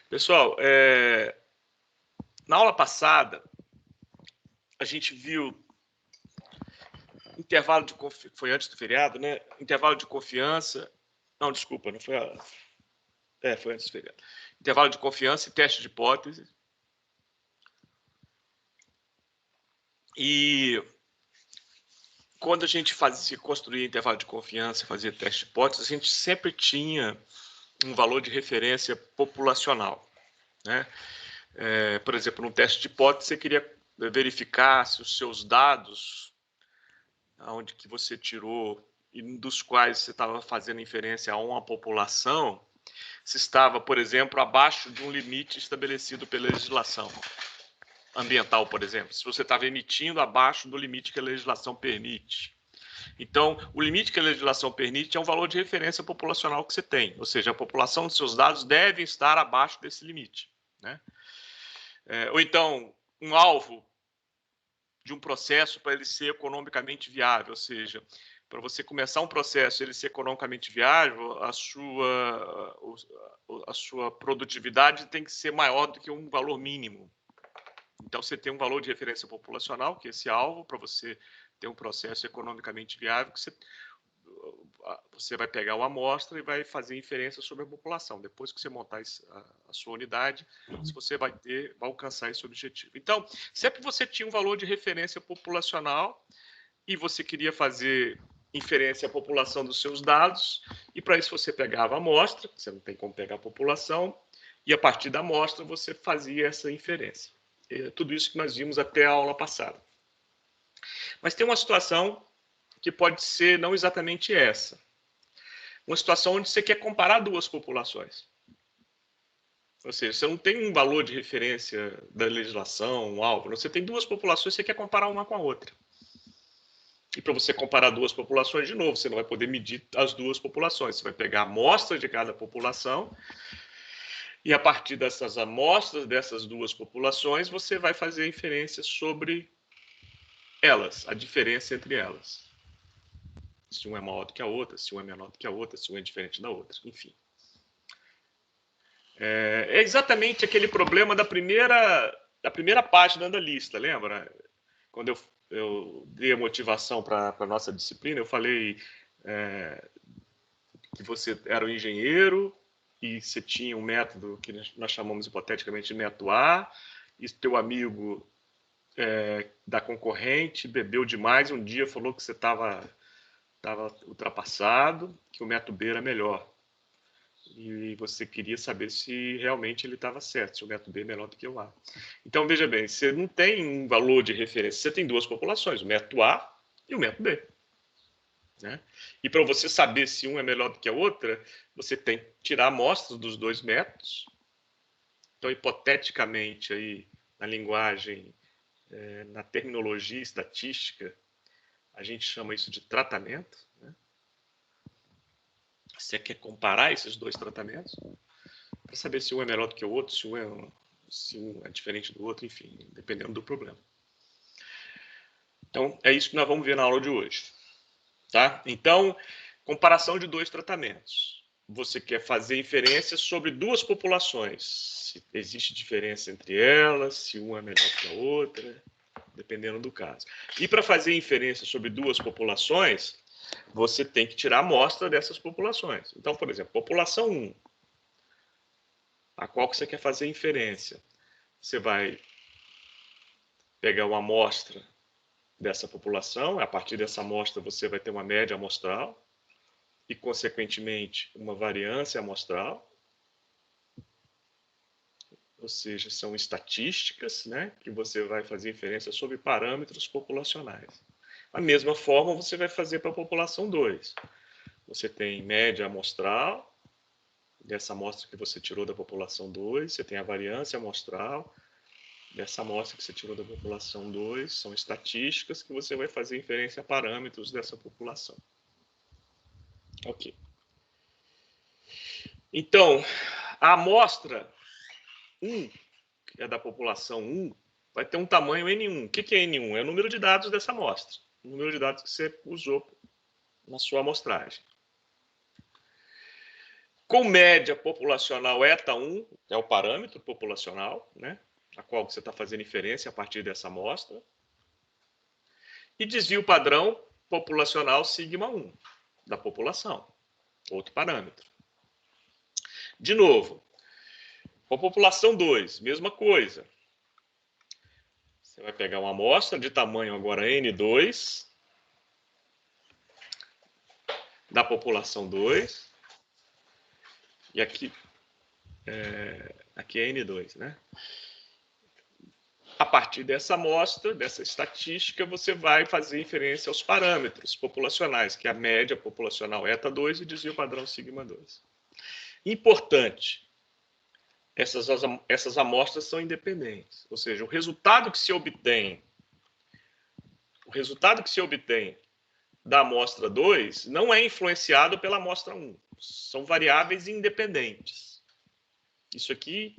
Pessoal, na aula passada, a gente viu intervalo de confiança, foi antes do feriado, né? Intervalo de confiança. Não, desculpa, não foi foi antes do feriado. Intervalo de confiança e teste de hipótese. E quando a gente construía intervalo de confiança, fazia teste de hipótese, a gente sempre tinha um valor de referência populacional, né? Por exemplo, no teste de hipótese, você queria verificar se os seus dados, onde que você tirou e dos quais você estava fazendo inferência a uma população, se estava, por exemplo, abaixo de um limite estabelecido pela legislação ambiental, por exemplo, se você estava emitindo abaixo do limite que a legislação permite. Então, o limite que a legislação permite é um valor de referência populacional que você tem, ou seja, a população dos seus dados deve estar abaixo desse limite, né? Ou então, um alvo de um processo para ele ser economicamente viável, ou seja, para você começar um processo ele ser economicamente viável, a sua produtividade tem que ser maior do que um valor mínimo. Então, você tem um valor de referência populacional, que é esse alvo, para você ter um processo economicamente viável, que você vai pegar uma amostra e vai fazer inferência sobre a população. Depois que você montar a sua unidade, você vai alcançar esse objetivo. Então, sempre você tinha um valor de referência populacional e você queria fazer inferência à população dos seus dados, e para isso você pegava a amostra, você não tem como pegar a população, e a partir da amostra você fazia essa inferência. Tudo isso que nós vimos até a aula passada. Mas tem uma situação que pode ser não exatamente essa. Uma situação onde você quer comparar duas populações. Ou seja, você não tem um valor de referência da legislação, um alvo. Você tem duas populações, você quer comparar uma com a outra. E para você comparar duas populações, de novo, você não vai poder medir as duas populações. Você vai pegar a amostra de cada população e, a partir dessas amostras dessas duas populações, você vai fazer inferência sobre elas, a diferença entre elas. Se uma é maior do que a outra, se uma é menor do que a outra, se uma é diferente da outra, enfim. É exatamente aquele problema da primeira página da lista, lembra? Quando eu dei a motivação para a nossa disciplina, eu falei que você era um engenheiro e você tinha um método que nós chamamos hipoteticamente de método A, e teu amigo da concorrente bebeu demais e um dia falou que você estava ultrapassado, que o método B era melhor. E você queria saber se realmente ele estava certo, se o método B é melhor do que o A. Então, veja bem, você não tem um valor de referência, você tem duas populações, o método A e o método B. Né? E para você saber se um é melhor do que a outra, você tem que tirar amostras dos dois métodos. Então, hipoteticamente, aí, na linguagem, na terminologia estatística, a gente chama isso de tratamento. Né? Você quer comparar esses dois tratamentos para saber se um é melhor do que o outro, se um é diferente do outro, enfim, dependendo do problema. Então, é isso que nós vamos ver na aula de hoje. Tá? Então, comparação de dois tratamentos. Você quer fazer inferência sobre duas populações. Se existe diferença entre elas, se uma é melhor que a outra, dependendo do caso. E para fazer inferência sobre duas populações, você tem que tirar a amostra dessas populações. Então, por exemplo, população 1, a qual que você quer fazer inferência. Você vai pegar uma amostra dessa população, a partir dessa amostra você vai ter uma média amostral e, consequentemente, uma variância amostral, ou seja, são estatísticas, né, que você vai fazer inferência sobre parâmetros populacionais. Da mesma forma, você vai fazer para a população 2. Você tem média amostral, dessa amostra que você tirou da população 2, você tem a variância amostral, dessa amostra que você tirou da população 2, são estatísticas que você vai fazer inferência a parâmetros dessa população. Ok. Então, a amostra 1, que é da população 1, vai ter um tamanho N1. O que é N1? É o número de dados dessa amostra. O número de dados que você usou na sua amostragem. com média populacional eta 1, é o parâmetro populacional, né, a qual você está fazendo inferência a partir dessa amostra, e desvio padrão populacional sigma 1 da população, outro parâmetro. De novo, com a população 2, mesma coisa. Você vai pegar uma amostra de tamanho agora N2, da população 2, e aqui é N2, né? A partir dessa amostra, dessa estatística, você vai fazer inferência aos parâmetros populacionais, que é a média populacional eta 2 e desvio padrão sigma 2. Importante, essas amostras são independentes, ou seja, o resultado que se obtém da amostra 2 não é influenciado pela amostra 1. São variáveis independentes. Isso aqui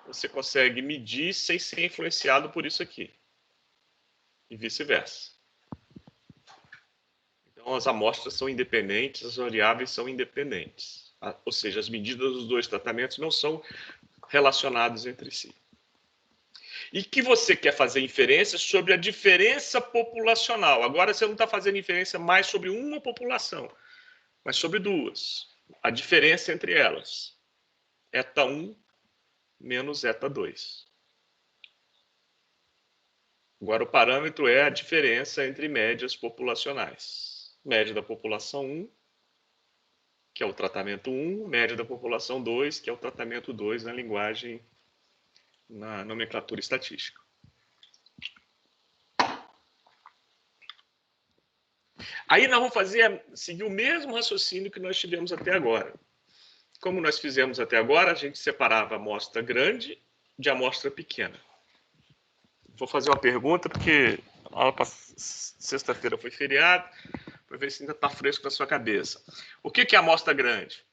você consegue medir sem ser influenciado por isso aqui. E vice-versa. Então, as amostras são independentes, as variáveis são independentes. Ou seja, as medidas dos dois tratamentos não são relacionados entre si. E que você quer fazer inferência sobre a diferença populacional. Agora você não está fazendo inferência mais sobre uma população, mas sobre duas. A diferença entre elas. Eta 1 menos eta 2. Agora o parâmetro é a diferença entre médias populacionais. Média da população 1, que é o tratamento 1, média da população 2, que é o tratamento 2 na linguagem, na nomenclatura estatística. Aí nós vamos seguir o mesmo raciocínio que nós tivemos até agora. Como nós fizemos até agora, a gente separava a amostra grande de amostra pequena. Vou fazer uma pergunta, porque a aula sexta-feira foi feriado, para ver se ainda está fresco na sua cabeça. O que é amostra grande?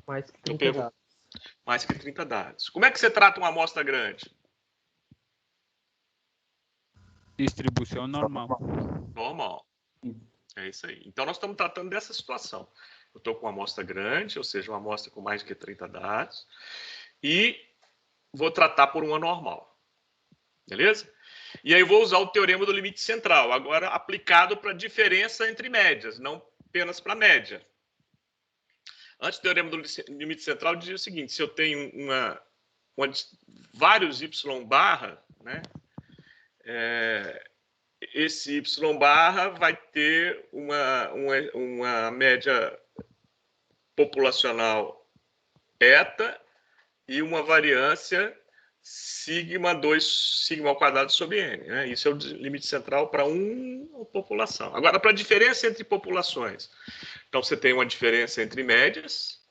Mais que 30 dados. Mais que 30 dados. Como é que você trata uma amostra grande? Distribuição normal. Normal. É isso aí. Então, nós estamos tratando dessa situação. Eu estou com uma amostra grande, ou seja, uma amostra com mais de 30 dados, e vou tratar por uma normal. Beleza? E aí eu vou usar o teorema do limite central, agora aplicado para a diferença entre médias, não apenas para a média. Antes, o teorema do limite central dizia o seguinte: se eu tenho vários y barra, né, esse y barra vai ter uma média populacional eta e uma variância sigma 2, sigma ao quadrado sobre n. Né? Isso é o limite central para uma população. Agora, para a diferença entre populações. Então, você tem uma diferença entre médias,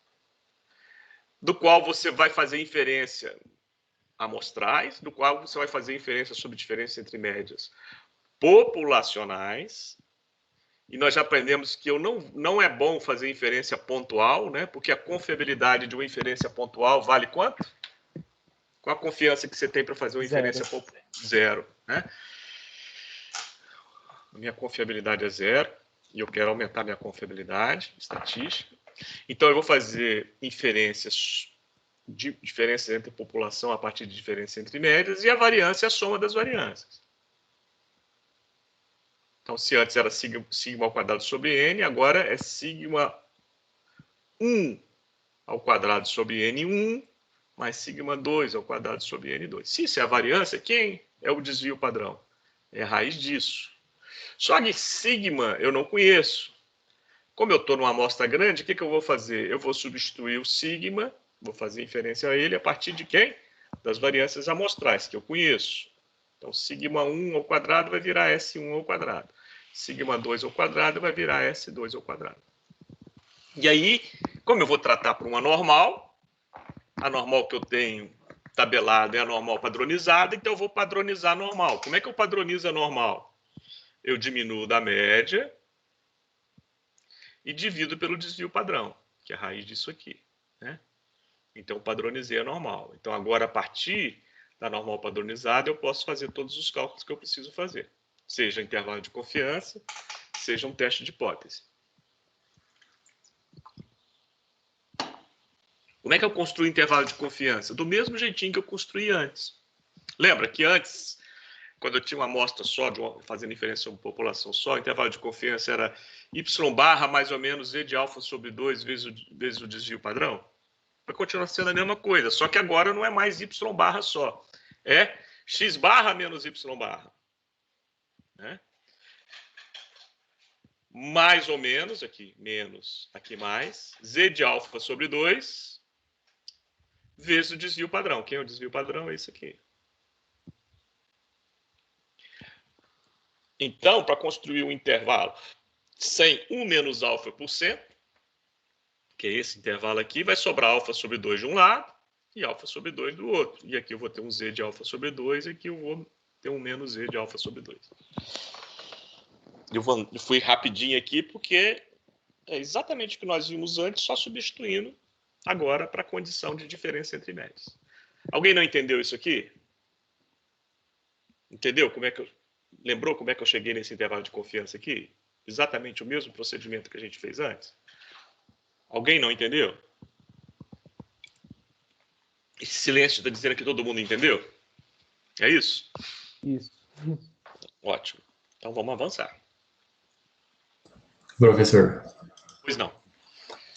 do qual você vai fazer inferência amostrais, do qual você vai fazer inferência sobre diferença entre médias populacionais. E nós já aprendemos que não é bom fazer inferência pontual, né? Porque a confiabilidade de uma inferência pontual vale quanto? Qual a confiança que você tem para fazer uma inferência pontual? Zero. Né? A minha confiabilidade é zero e eu quero aumentar minha confiabilidade estatística. Então, eu vou fazer inferências de diferenças entre população a partir de diferença entre médias, e a variância é a soma das variâncias. Então, se antes era sigma ao quadrado sobre n, agora é sigma 1 ao quadrado sobre n1 mais sigma 2 ao quadrado sobre n2. Se isso é a variância, quem é o desvio padrão? É a raiz disso. Só que sigma eu não conheço. Como eu estou numa amostra grande, o que eu vou fazer? Eu vou substituir o sigma, vou fazer inferência a ele a partir de quem? Das variâncias amostrais, que eu conheço. Então, sigma 1 ao quadrado vai virar S1 ao quadrado. Sigma 2 ao quadrado vai virar S2 ao quadrado. E aí, como eu vou tratar por uma normal, a normal que eu tenho tabelada é a normal padronizada, então eu vou padronizar a normal. Como é que eu padronizo a normal? Eu diminuo da média e divido pelo desvio padrão, que é a raiz disso aqui. Né? Então, padronizei a normal. Então, agora, a partir da normal padronizada, eu posso fazer todos os cálculos que eu preciso fazer. Seja intervalo de confiança, seja um teste de hipótese. Como é que eu construo intervalo de confiança? Do mesmo jeitinho que eu construí antes. Lembra que antes, quando eu tinha uma amostra só, fazendo inferência sobre população só, o intervalo de confiança era y barra mais ou menos z de alfa sobre 2 vezes o desvio padrão? Vai continuar sendo a mesma coisa, só que agora não é mais y barra só. É x barra menos y barra. Né? Mais ou menos, aqui menos, aqui mais, z de alfa sobre 2 vezes o desvio padrão. Quem é o desvio padrão? É isso aqui. Então, para construir um intervalo sem 1 menos alfa por cento, que é esse intervalo aqui, vai sobrar alfa sobre 2 de um lado e alfa sobre 2 do outro. E aqui eu vou ter um z de alfa sobre 2 e aqui eu vou ter um menos z de alfa sobre 2. Eu fui rapidinho aqui porque é exatamente o que nós vimos antes, só substituindo agora para a condição de diferença entre médias. Alguém não entendeu isso aqui? Entendeu como é que eu... Lembrou como é que eu cheguei nesse intervalo de confiança aqui? Exatamente o mesmo procedimento que a gente fez antes? Alguém não entendeu? Esse silêncio está dizendo que todo mundo entendeu? É isso? Isso. Ótimo. Então vamos avançar. Professor, Pois não.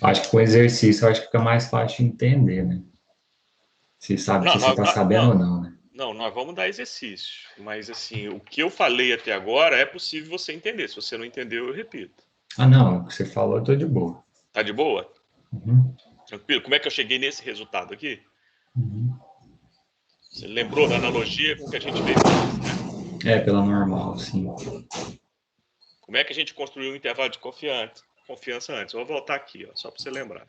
acho que com exercício acho que fica mais fácil de entender, né? Se sabe se você está sabendo ou não, né? Não, nós vamos dar exercício. Mas, assim, o que eu falei até agora é possível você entender. Se você não entendeu, eu repito. Ah, não. O que você falou, eu tô de boa. Tá de boa? Uhum. Tranquilo? Como é que eu cheguei nesse resultado aqui? Uhum. Você lembrou da analogia com o que a gente fez antes, né? É, pela normal, sim. Como é que a gente construiu um intervalo de confiança antes? Eu vou voltar aqui, ó, só para você lembrar.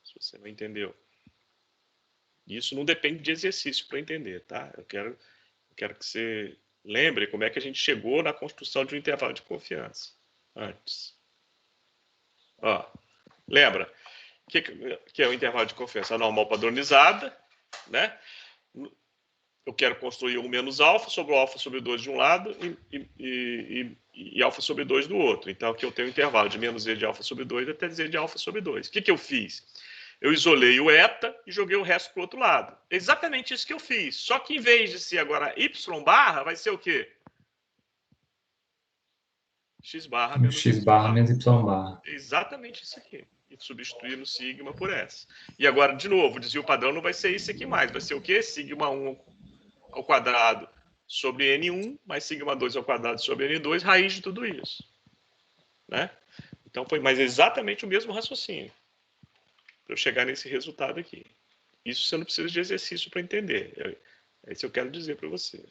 Se você não entendeu. Isso não depende de exercício para entender, tá? Eu quero que você lembre como é que a gente chegou na construção de um intervalo de confiança antes. Ó, lembra? O que é o intervalo de confiança? A normal padronizada, né? Eu quero construir 1 menos alfa sobre o alfa sobre 2 de um lado e alfa sobre 2 do outro. Então, aqui eu tenho um intervalo de menos z de alfa sobre 2 até z de alfa sobre 2. O que eu fiz? Eu isolei o eta e joguei o resto para o outro lado. Exatamente isso que eu fiz. Só que em vez de ser agora y barra, vai ser o quê? X barra menos X barra menos Y barra. Exatamente isso aqui. E substituir no sigma por essa. E agora, de novo, o desvio padrão não vai ser isso aqui mais. Vai ser o quê? Sigma 1 ao quadrado sobre N1 mais sigma 2 ao quadrado sobre N2, raiz de tudo isso. Né? Então, foi mais exatamente o mesmo raciocínio. Para eu chegar nesse resultado aqui. Isso você não precisa de exercício para entender. É isso que eu quero dizer para você.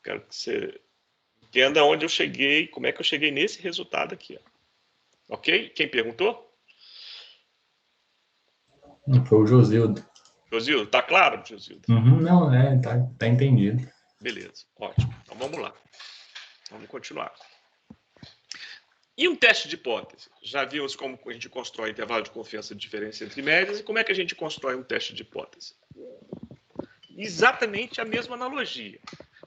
Quero que você entenda onde eu cheguei, como é que eu cheguei nesse resultado aqui. Ó. Ok? Quem perguntou? Foi o Josildo. Josildo, tá claro, Josildo? Uhum, não, tá entendido. Beleza, ótimo. Então vamos lá. Vamos continuar. E um teste de hipótese? Já vimos como a gente constrói intervalo de confiança de diferença entre médias e como é que a gente constrói um teste de hipótese? Exatamente a mesma analogia.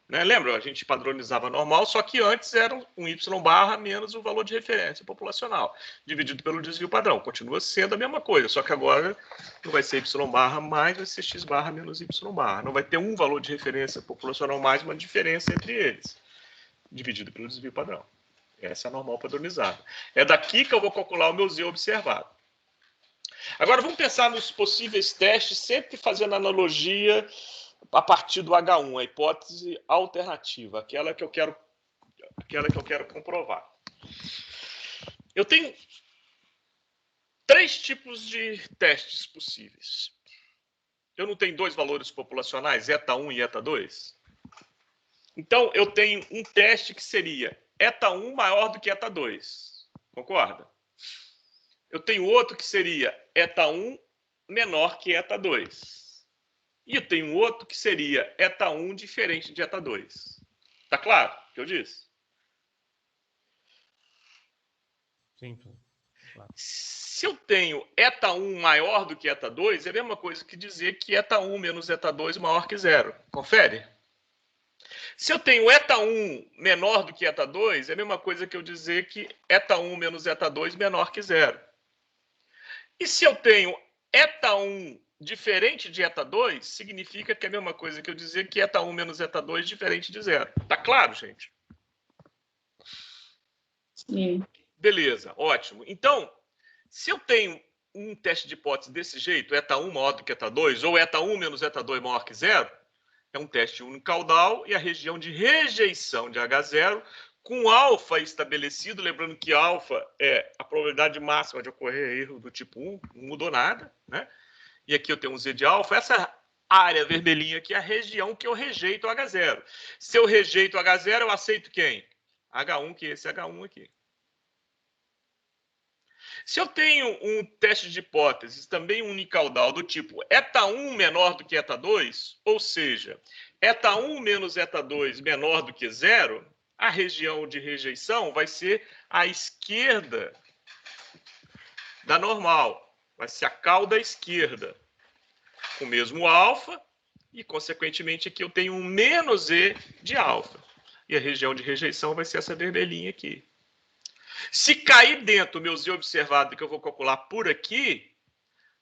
Né? Lembra? A gente padronizava normal, só que antes era um y barra menos o valor de referência populacional, dividido pelo desvio padrão. Continua sendo a mesma coisa, só que agora não vai ser y barra mais, vai ser x barra menos y barra. Não vai ter um valor de referência populacional mais, uma diferença entre eles, dividido pelo desvio padrão. Essa é a normal padronizada. É daqui que eu vou calcular o meu z observado. Agora vamos pensar nos possíveis testes, sempre fazendo analogia a partir do H1, a hipótese alternativa, aquela que eu quero comprovar. Eu tenho 3 tipos de testes possíveis. Eu não tenho 2 valores populacionais, eta1 e eta2? Então, eu tenho um teste que seria eta1 maior do que eta2. Concorda? Eu tenho outro que seria eta1 menor que eta2. E eu tenho outro que seria eta1 diferente de eta2. Tá claro o que eu disse? Sim, claro. Se eu tenho eta1 maior do que eta2, é a mesma coisa que dizer que eta1 menos eta2 maior que zero. Confere? Se eu tenho eta1 menor do que eta2, é a mesma coisa que eu dizer que eta1 menos eta2 menor que zero. E se eu tenho eta 1 diferente de eta 2 significa que é a mesma coisa que eu dizer que eta 1 menos eta 2 diferente de zero. Tá claro, gente? Sim. Beleza, ótimo. Então, se eu tenho um teste de hipótese desse jeito, eta 1 maior do que eta 2, ou eta 1 menos eta 2 maior que zero, é um teste unicaudal e a região de rejeição de H0 com alfa estabelecido, lembrando que alfa é a probabilidade máxima de ocorrer erro do tipo 1, não mudou nada, né? E aqui eu tenho um Z de alfa, essa área vermelhinha aqui é a região que eu rejeito H0. Se eu rejeito H0, eu aceito quem? H1, que é esse H1 aqui. Se eu tenho um teste de hipóteses, também unicaudal, do tipo eta 1 menor do que eta 2, ou seja, eta 1 menos eta 2 menor do que zero, a região de rejeição vai ser à esquerda da normal. Vai ser a cauda esquerda, com o mesmo alfa, e, consequentemente, aqui eu tenho um menos E de alfa. E a região de rejeição vai ser essa vermelhinha aqui. Se cair dentro do meu Z observado, que eu vou calcular por aqui,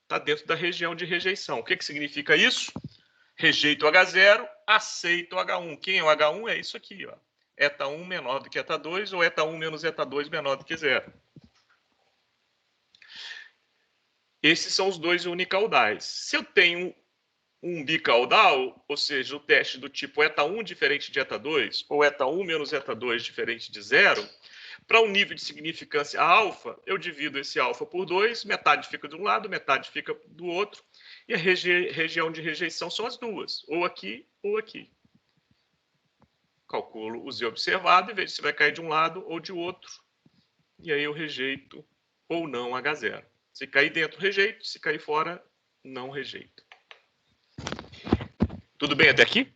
está dentro da região de rejeição. O que significa isso? Rejeito H0, aceito H1. Quem é o H1? É isso aqui, ó. Eta 1 menor do que eta 2, ou eta 1 menos eta 2 menor do que zero. Esses são os dois unicaudais. Se eu tenho um bicaudal, ou seja, o teste do tipo eta 1 diferente de eta 2, ou eta 1 menos eta 2 diferente de zero, para um nível de significância alfa, eu divido esse alfa por 2, metade fica de um lado, metade fica do outro, e a região de rejeição são as duas, ou aqui ou aqui. Calculo o Z observado e vejo se vai cair de um lado ou de outro, e aí eu rejeito ou não H0. Se cair dentro, rejeito, se cair fora, não rejeito. Tudo bem até aqui?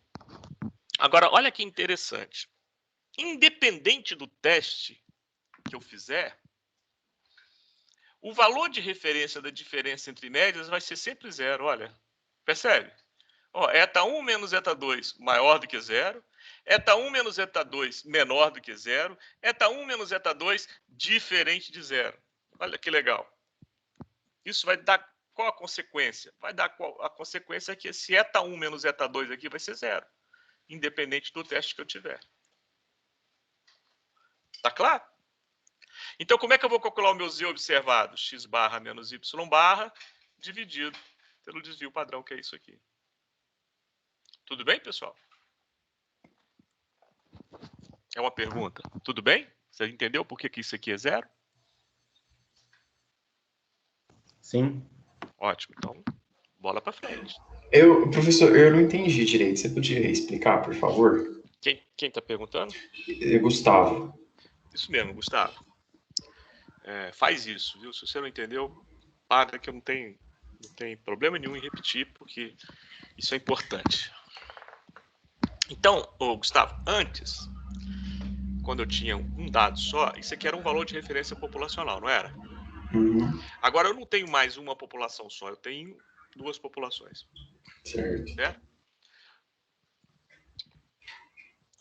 Agora, olha que interessante. Independente do teste que eu fizer, o valor de referência da diferença entre médias vai ser sempre zero. Olha, percebe? Ó, eta 1 menos eta 2 maior do que zero, eta 1 menos eta 2 menor do que zero, eta 1 menos eta 2 diferente de zero. Olha que legal. Isso vai dar qual a consequência? Vai dar a consequência que esse eta 1 menos eta 2 aqui vai ser zero, independente do teste que eu tiver. Tá claro? Então, como é que eu vou calcular o meu Z observado? X barra menos Y barra dividido pelo desvio padrão, que é isso aqui. Tudo bem, pessoal? É uma pergunta. Tudo bem? Você entendeu por que isso aqui é zero? Sim. Ótimo. Então, bola para frente. Professor, eu não entendi direito. Você podia explicar, por favor? Quem está perguntando? Gustavo. Isso mesmo, Gustavo. Faz isso, viu? Se você não entendeu, para que não tem problema nenhum em repetir, porque isso é importante. Então, Gustavo, antes, quando eu tinha um dado só, isso aqui era um valor de referência populacional, não era? Uhum. Agora eu não tenho mais uma população só, eu tenho duas populações. Certo. Certo?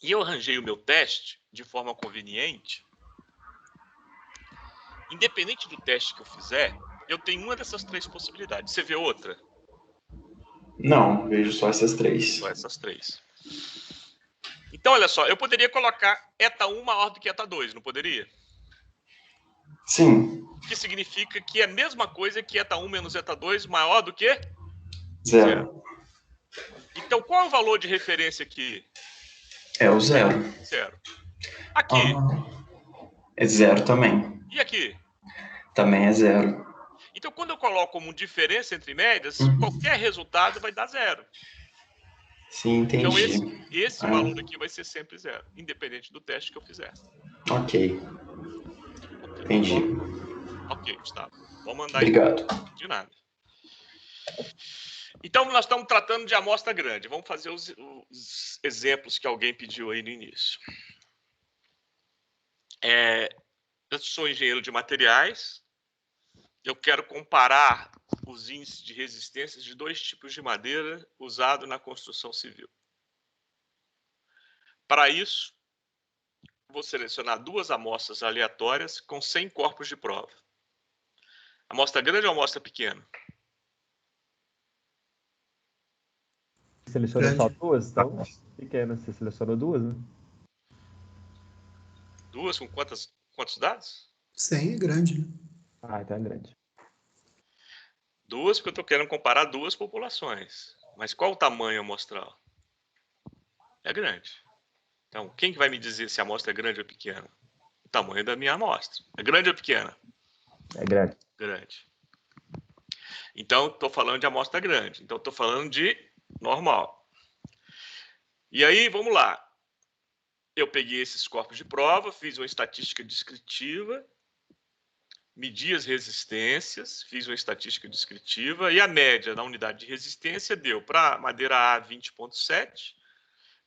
E eu arranjei o meu teste de forma conveniente. Independente do teste que eu fizer, eu tenho uma dessas três possibilidades. Você vê outra? Não, vejo só essas três. Só essas três. Então, olha só, eu poderia colocar eta 1 maior do que eta 2, não poderia? Sim. O que significa que é a mesma coisa que eta 1 menos eta 2 maior do que? Zero. Então, qual é o valor de referência aqui? É o zero. Zero. Aqui. É zero também. E aqui? Também é zero. Então, quando eu coloco como diferença entre médias, qualquer resultado vai dar zero. Sim, entendi. Então, esse valor aqui vai ser sempre zero, independente do teste que eu fizer. Ok. Entendi. Ok, Gustavo. Vamos mandar Obrigado. De nada. Então, nós estamos tratando de amostra grande. Vamos fazer os exemplos que alguém pediu aí no início. Eu sou engenheiro de materiais. Eu quero comparar os índices de resistência de dois tipos de madeira usado na construção civil. Para isso, vou selecionar duas amostras aleatórias com 100 corpos de prova. Amostra grande ou amostra pequena? selecionou só Grande. duas, então? O que é, né? Você selecionou duas, né? Duas com quantos dados? 100 é grande, né? Ah, então é grande. Duas, porque eu estou querendo comparar duas populações. Mas qual o tamanho amostral? É grande. Então, quem que vai me dizer se a amostra é grande ou pequena? O tamanho da minha amostra. É grande ou pequena? É grande. Grande. Então, estou falando de amostra grande. Então, estou falando de normal. E aí, vamos lá. Eu peguei esses corpos de prova, fiz uma estatística descritiva, medi as resistências, fiz uma estatística descritiva e a média da unidade de resistência deu para madeira A 20,7,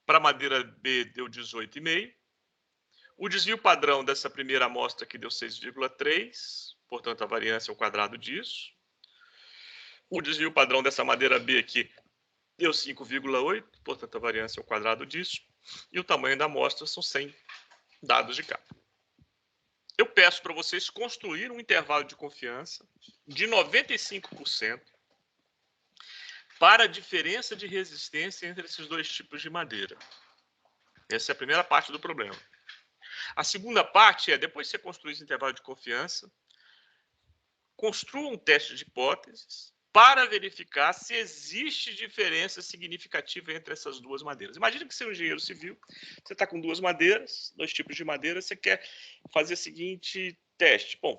para madeira B deu 18,5. O desvio padrão dessa primeira amostra aqui deu 6,3, portanto a variância é o quadrado disso. O desvio padrão dessa madeira B aqui deu 5,8, portanto a variância é o quadrado disso. E o tamanho da amostra são 100 dados de capa. Eu peço para vocês construir um intervalo de confiança de 95% para a diferença de resistência entre esses dois tipos de madeira. Essa é a primeira parte do problema. A segunda parte é, depois que você construir esse intervalo de confiança, construa um teste de hipóteses para verificar se existe diferença significativa entre essas duas madeiras. Imagina que você é um engenheiro civil, você está com duas madeiras, dois tipos de madeira, você quer fazer o seguinte teste. Bom,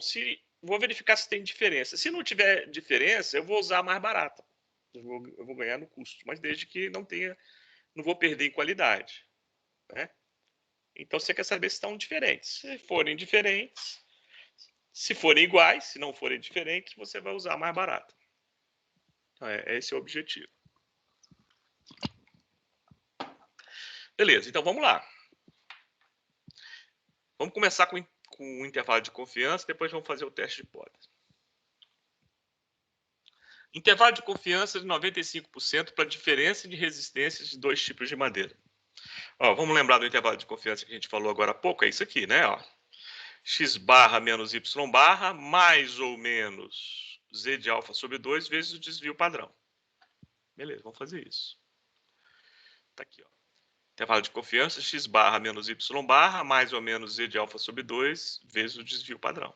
vou verificar se tem diferença. Se não tiver diferença, eu vou usar a mais barata. Eu vou ganhar no custo, mas desde que não vou perder em qualidade. Né? Então, você quer saber se estão diferentes. Se forem diferentes, se forem iguais, se não forem diferentes, você vai usar a mais barata. Esse é o objetivo. Beleza, então vamos lá. Vamos começar com o intervalo de confiança, depois vamos fazer o teste de hipótese. Intervalo de confiança de 95% para a diferença de resistências de dois tipos de madeira. Ó, vamos lembrar do intervalo de confiança que a gente falou agora há pouco, é isso aqui, né? Ó. X barra menos Y barra mais ou menos Z de alfa sobre 2 vezes o desvio padrão. Beleza, vamos fazer isso. Tá aqui, ó. Intervalo de confiança, X barra menos Y barra, mais ou menos Z de alfa sobre 2, vezes o desvio padrão.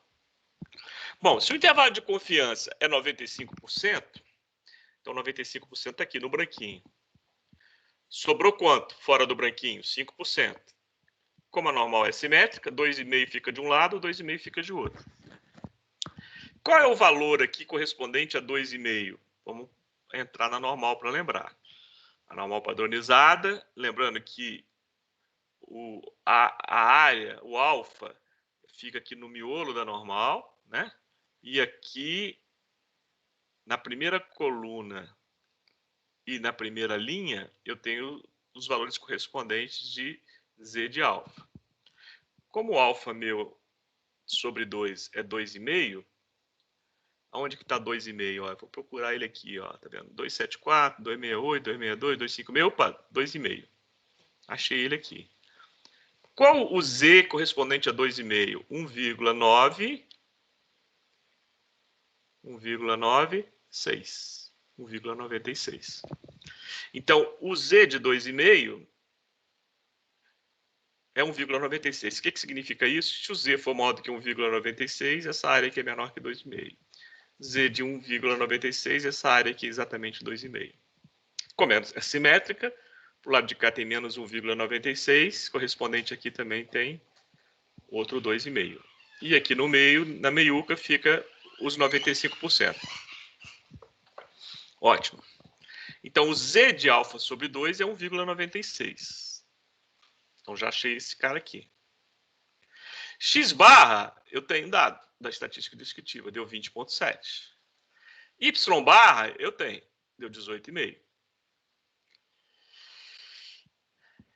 Bom, se o intervalo de confiança é 95%, então 95% está aqui no branquinho. Sobrou quanto fora do branquinho? 5%. Como a normal é simétrica, 2,5 fica de um lado, 2,5 fica de outro. Qual é o valor aqui correspondente a 2,5? Vamos entrar na normal para lembrar. A normal padronizada, lembrando que a área, o alfa, fica aqui no miolo da normal, né? E aqui, na primeira coluna e na primeira linha, eu tenho os valores correspondentes de Z de alfa. Como o alfa meu sobre 2 é 2,5, aonde que está 2,5? Ó, eu vou procurar ele aqui, ó, tá vendo? 274, 268, 262, 256, opa, 2,5. Achei ele aqui. Qual o Z correspondente a 2,5? 1,9, 1,96. 1,96. Então, o Z de 2,5 é 1,96. O que significa isso? Se o Z for maior do que 1,96, essa área aqui é menor que 2,5. Z de 1,96, essa área aqui é exatamente 2,5. Como é simétrica, para o lado de cá tem menos 1,96, correspondente aqui também tem outro 2,5. E aqui no meio, na meiuca, fica os 95%. Ótimo. Então, o Z de alfa sobre 2 é 1,96. Então, já achei esse cara aqui. X barra, eu tenho dado da estatística descritiva, deu 20,7. Y barra, eu tenho, deu 18,5.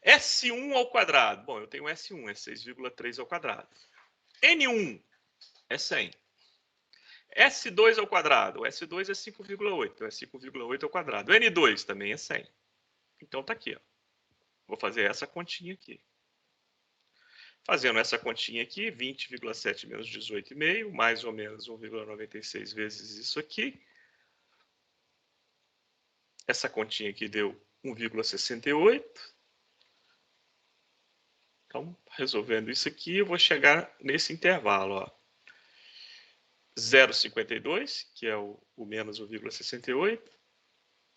S1 ao quadrado. Bom, eu tenho S1, é 6,3 ao quadrado. N1 é 100. S2 ao quadrado. O S2 é 5,8. Então, é 5,8 ao quadrado. N2 também é 100. Então, tá aqui. Ó. Vou fazer essa continha aqui. Fazendo essa continha aqui, 20,7 menos 18,5, mais ou menos 1,96 vezes isso aqui. Essa continha aqui deu 1,68. Então, resolvendo isso aqui, eu vou chegar nesse intervalo, ó. 0,52, que é o menos 1,68,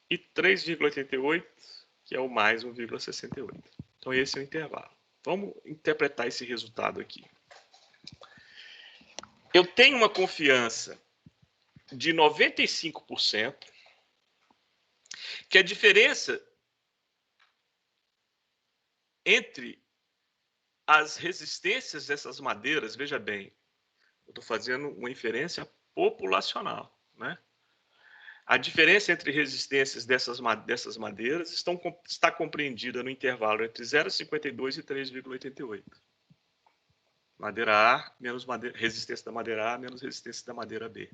e 3,88, que é o mais 1,68. Então, esse é o intervalo. Vamos interpretar esse resultado aqui. Eu tenho uma confiança de 95%, que a diferença entre as resistências dessas madeiras, veja bem, eu estou fazendo uma inferência populacional, né? A diferença entre resistências dessas madeiras está compreendida no intervalo entre 0,52 e 3,88. Madeira A menos resistência da madeira A menos resistência da madeira B.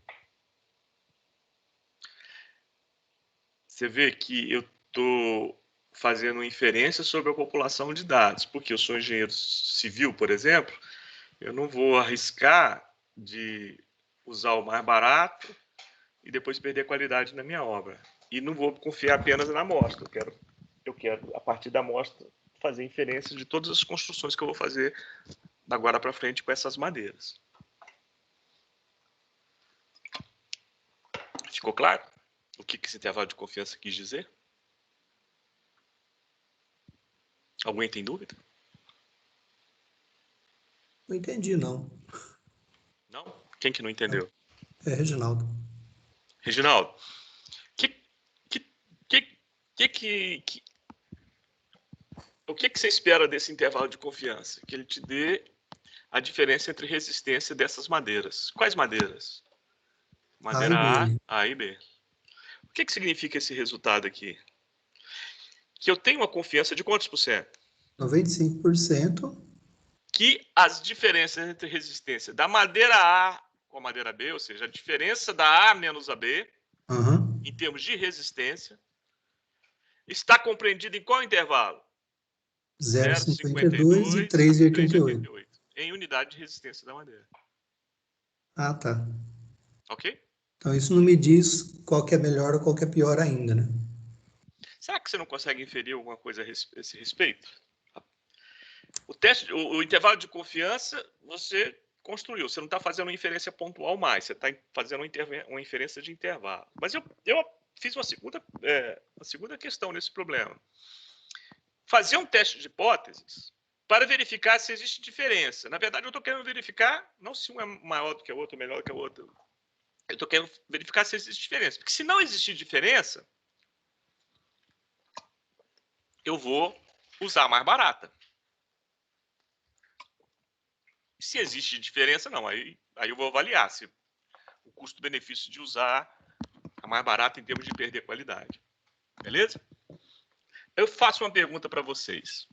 Você vê que eu estou fazendo inferência sobre a população de dados, porque eu sou engenheiro civil, por exemplo, eu não vou arriscar de usar o mais barato e depois perder qualidade na minha obra. E não vou confiar apenas na amostra. Eu quero, a partir da amostra, fazer inferências de todas as construções que eu vou fazer da agora para frente com essas madeiras. Ficou claro o que esse intervalo de confiança quis dizer? Alguém tem dúvida? Não entendi, não. Não? Quem que não entendeu? É Reginaldo. Reginaldo, o que você espera desse intervalo de confiança? Que ele te dê a diferença entre resistência dessas madeiras. Quais madeiras? Madeira A e B. O que significa esse resultado aqui? Que eu tenho uma confiança de quantos por cento? 95%. Que as diferenças entre resistência da madeira A com a madeira B, ou seja, a diferença da A menos a B, em termos de resistência, está compreendida em qual intervalo? 0,52 e 3,88. Em unidade de resistência da madeira. Ah, tá. Ok? Então isso não me diz qual que é melhor ou qual que é pior ainda, né? Será que você não consegue inferir alguma coisa a esse respeito? O intervalo de confiança você construiu. Você não está fazendo uma inferência pontual mais. Você está fazendo uma inferência de intervalo. Mas eu fiz uma segunda questão nesse problema. Fazer um teste de hipóteses para verificar se existe diferença. Na verdade, eu estou querendo verificar não se um é maior do que o outro, melhor do que o outro. Eu estou querendo verificar se existe diferença. Porque se não existir diferença, eu vou usar a mais barata. Se existe diferença, não. Aí eu vou avaliar se o custo-benefício de usar a mais barata em termos de perder qualidade. Beleza? Eu faço uma pergunta para vocês.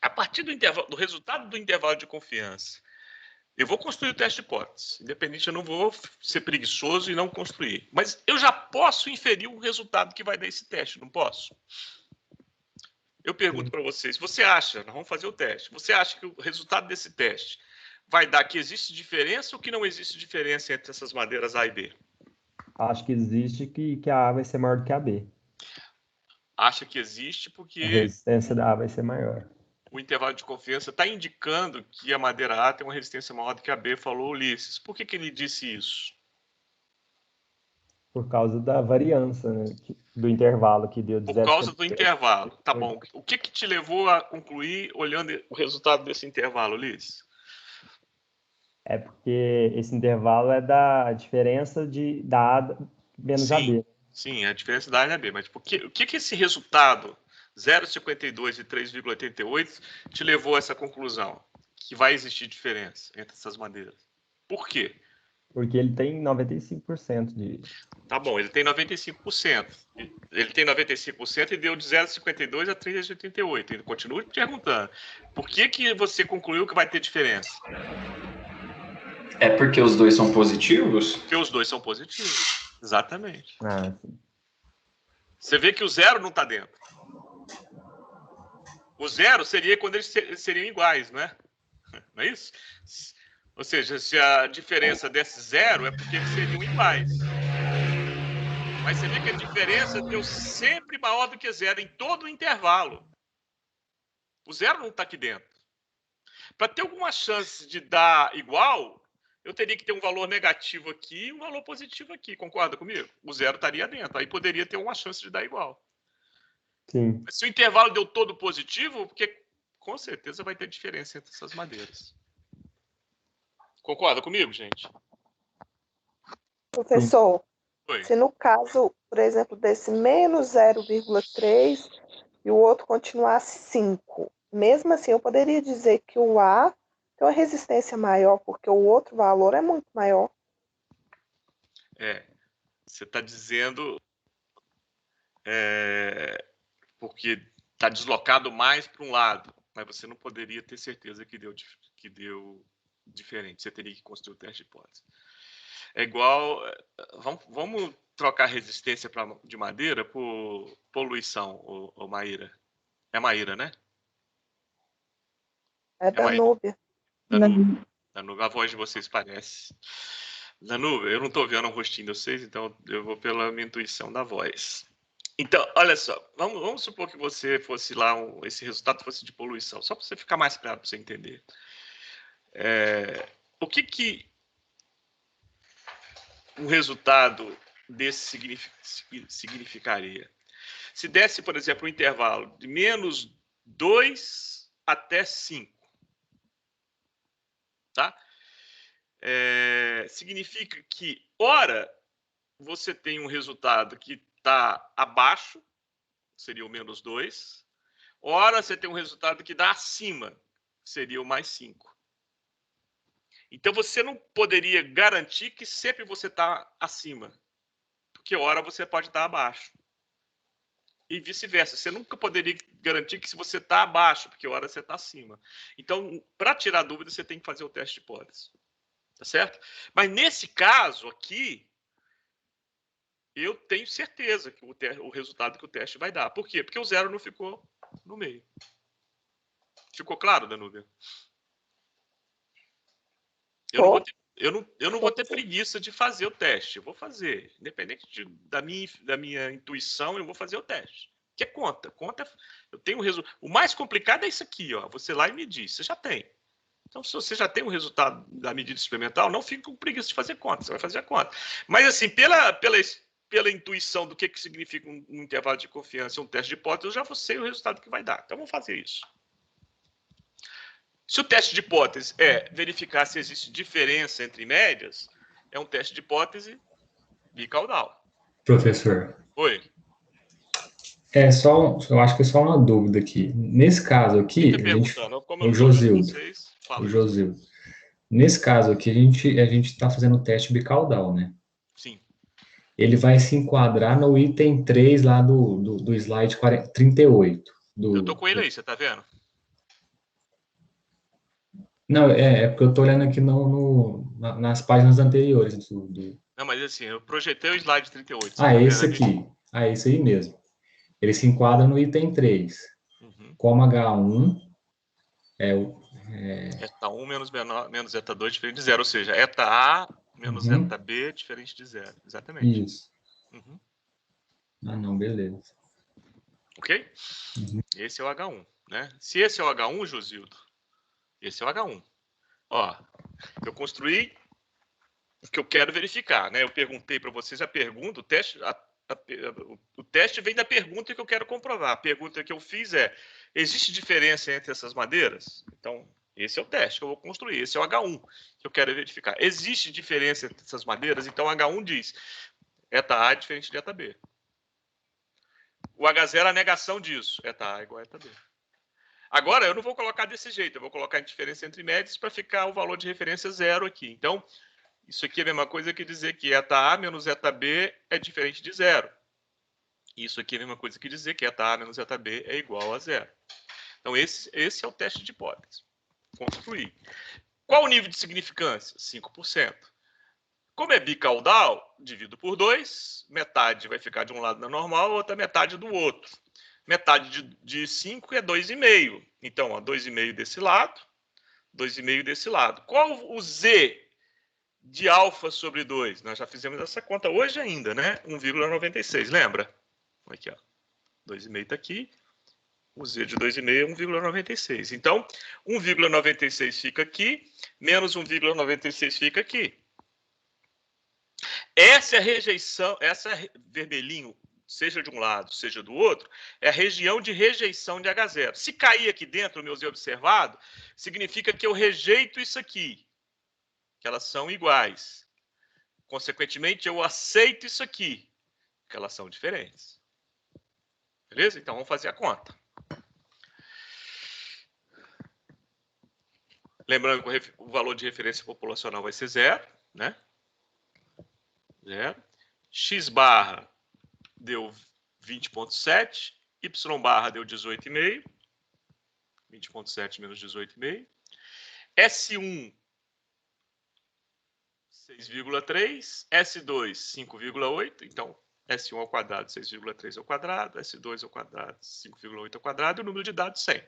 A partir do resultado do intervalo de confiança, eu vou construir o teste de hipótese. Independente, eu não vou ser preguiçoso e não construir. Mas eu já posso inferir o resultado que vai dar esse teste, não posso? Eu pergunto para vocês, você acha, nós vamos fazer o teste, você acha que o resultado desse teste vai dar que existe diferença ou que não existe diferença entre essas madeiras A e B? Acho que existe que a A vai ser maior do que a B. Acha que existe porque A resistência da A vai ser maior. O intervalo de confiança está indicando que a madeira A tem uma resistência maior do que a B, falou Ulisses. Por que ele disse isso? Por causa da variância, né, do intervalo que deu de 0,53. Por causa do intervalo. Tá bom. O que te levou a concluir olhando o resultado desse intervalo, Ulisses? É porque esse intervalo é da diferença da A menos a B. Sim, a diferença da A e a B. Mas o que esse resultado, 0,52 e 3,88, te levou a essa conclusão? Que vai existir diferença entre essas madeiras. Por quê? Porque ele tem 95% de... Tá bom, ele tem 95%. Ele tem 95% e deu de 0,52 a 3,88. Ele continua te perguntando. Por que você concluiu que vai ter diferença? É porque os dois são positivos? Porque os dois são positivos. Exatamente. Ah, sim. Você vê que o zero não está dentro. O zero seria quando eles seriam iguais, não é? Não é isso? Ou seja, se a diferença desse zero é porque eles seriam iguais. Mas você vê que a diferença deu sempre maior do que zero em todo o intervalo. O zero não está aqui dentro. Para ter alguma chance de dar igual, eu teria que ter um valor negativo aqui e um valor positivo aqui. Concorda comigo? O zero estaria dentro. Aí poderia ter uma chance de dar igual. Sim. Se o intervalo deu todo positivo, porque com certeza vai ter diferença entre essas madeiras. Concorda comigo, gente? Professor, Oi. se no caso, por exemplo, desse menos 0,3 e o outro continuasse 5, mesmo assim eu poderia dizer que o A tem uma resistência maior, porque o outro valor é muito maior. Você está dizendo porque está deslocado mais para um lado, mas você não poderia ter certeza que deu diferente. Você teria que construir o teste de hipótese. É igual... Vamos trocar resistência de madeira por poluição, ô Maíra. É Maíra, né? É Danúbia. Danúbia. A voz de vocês parece. Danúbia, eu não estou vendo o rostinho de vocês, então eu vou pela minha intuição da voz. Então, olha só, vamos supor que você fosse lá, esse resultado fosse de poluição, só para você ficar mais claro, para você entender. O que um resultado desse significaria? Se desse, por exemplo, um intervalo de menos 2 até 5, tá? Significa que, ora, você tem um resultado que está abaixo, seria o menos 2, ora você tem um resultado que dá acima, seria o mais 5. Então, você não poderia garantir que sempre você está acima, porque ora você pode estar abaixo. E vice-versa, você nunca poderia garantir que se você está abaixo, porque ora você está acima. Então, para tirar dúvida, você tem que fazer o teste de hipótese. Tá certo? Mas nesse caso aqui, eu tenho certeza que o resultado que o teste vai dar. Por quê? Porque o zero não ficou no meio. Ficou claro, Danúbia? Eu não vou ter preguiça de fazer o teste. Eu vou fazer. Independente da minha intuição, eu vou fazer o teste. Que é conta. Eu tenho o mais complicado é isso aqui, ó. Você lá e me diz. Você já tem. Então, se você já tem o resultado da medida experimental, não fique com preguiça de fazer conta. Você vai fazer a conta. Mas, assim, pela intuição do que significa um intervalo de confiança, um teste de hipótese, eu já sei o resultado que vai dar. Então, vamos fazer isso. Se o teste de hipótese é verificar se existe diferença entre médias, é um teste de hipótese bicaudal. Professor. Oi. Eu acho que é só uma dúvida aqui. Nesse caso aqui, o Josildo. Nesse caso aqui, a gente está fazendo o teste bicaudal, né? Sim. Ele vai se enquadrar no item 3 lá do slide 38. Eu tô com ele aí, você tá vendo? Não, porque eu tô olhando aqui nas páginas anteriores. Não, mas assim, eu projetei o slide 38. Esse aqui. Esse aí mesmo. Ele se enquadra no item 3. Como H1 Eta 1 menos eta 2 diferente de zero, ou seja, eta A menos eta B diferente de zero. Exatamente. Isso. Não, beleza. Ok? Esse é o H1, né? Se esse é o H1, Josildo, esse é o H1. Ó, eu construí o que eu quero verificar, né? Eu perguntei para vocês a pergunta, o teste vem da pergunta que eu quero comprovar. A pergunta que eu fiz é: existe diferença entre essas madeiras? Então, esse é o teste que eu vou construir. Esse é o H1 que eu quero verificar. Existe diferença entre essas madeiras? Então, H1 diz: eta A é diferente de eta B. O H0 é a negação disso. Eta A é igual a eta B. Agora, eu não vou colocar desse jeito. Eu vou colocar a diferença entre médias para ficar o valor de referência zero aqui. Então, isso aqui é a mesma coisa que dizer que eta A menos eta B é diferente de zero. Isso aqui é a mesma coisa que dizer que eta A menos eta B é igual a zero. Então, esse é o teste de hipótese. Construir. Qual o nível de significância? 5%. Como é bicaudal, divido por 2, metade vai ficar de um lado na normal, outra metade do outro. Metade de 5 é 2,5. Então, 2,5 desse lado, 2,5 desse lado. Qual o Z de alfa sobre 2. Nós já fizemos essa conta hoje ainda, né? 1,96, lembra? Aqui, ó. 2,5 está aqui. O Z de 2,5 é 1,96. Então, 1,96 fica aqui, menos 1,96 fica aqui. Essa é a rejeição, essa vermelhinho, seja de um lado, seja do outro, é a região de rejeição de H0. Se cair aqui dentro, meu Z observado, significa que eu rejeito isso aqui, que elas são iguais. Consequentemente, eu aceito isso aqui, que elas são diferentes. Beleza? Então, vamos fazer a conta. Lembrando que o valor de referência populacional vai ser 0, né? 0. X barra deu 20,7. Y barra deu 18,5. 20,7 menos 18,5. S1, 6,3. S2, 5,8. Então, S1 ao quadrado, 6,3 ao quadrado. S2 ao quadrado, 5,8 ao quadrado. E o número de dados, 100.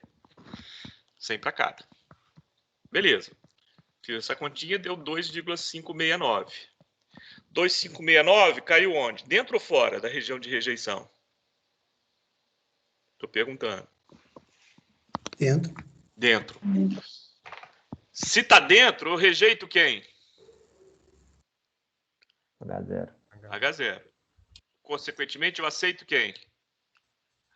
100 para cada. Beleza. Fiz essa continha, deu 2,569. 2,569 caiu onde? Dentro ou fora da região de rejeição? Estou perguntando. Dentro. Dentro. Se está dentro, eu rejeito quem? H0. H0. Consequentemente, eu aceito quem?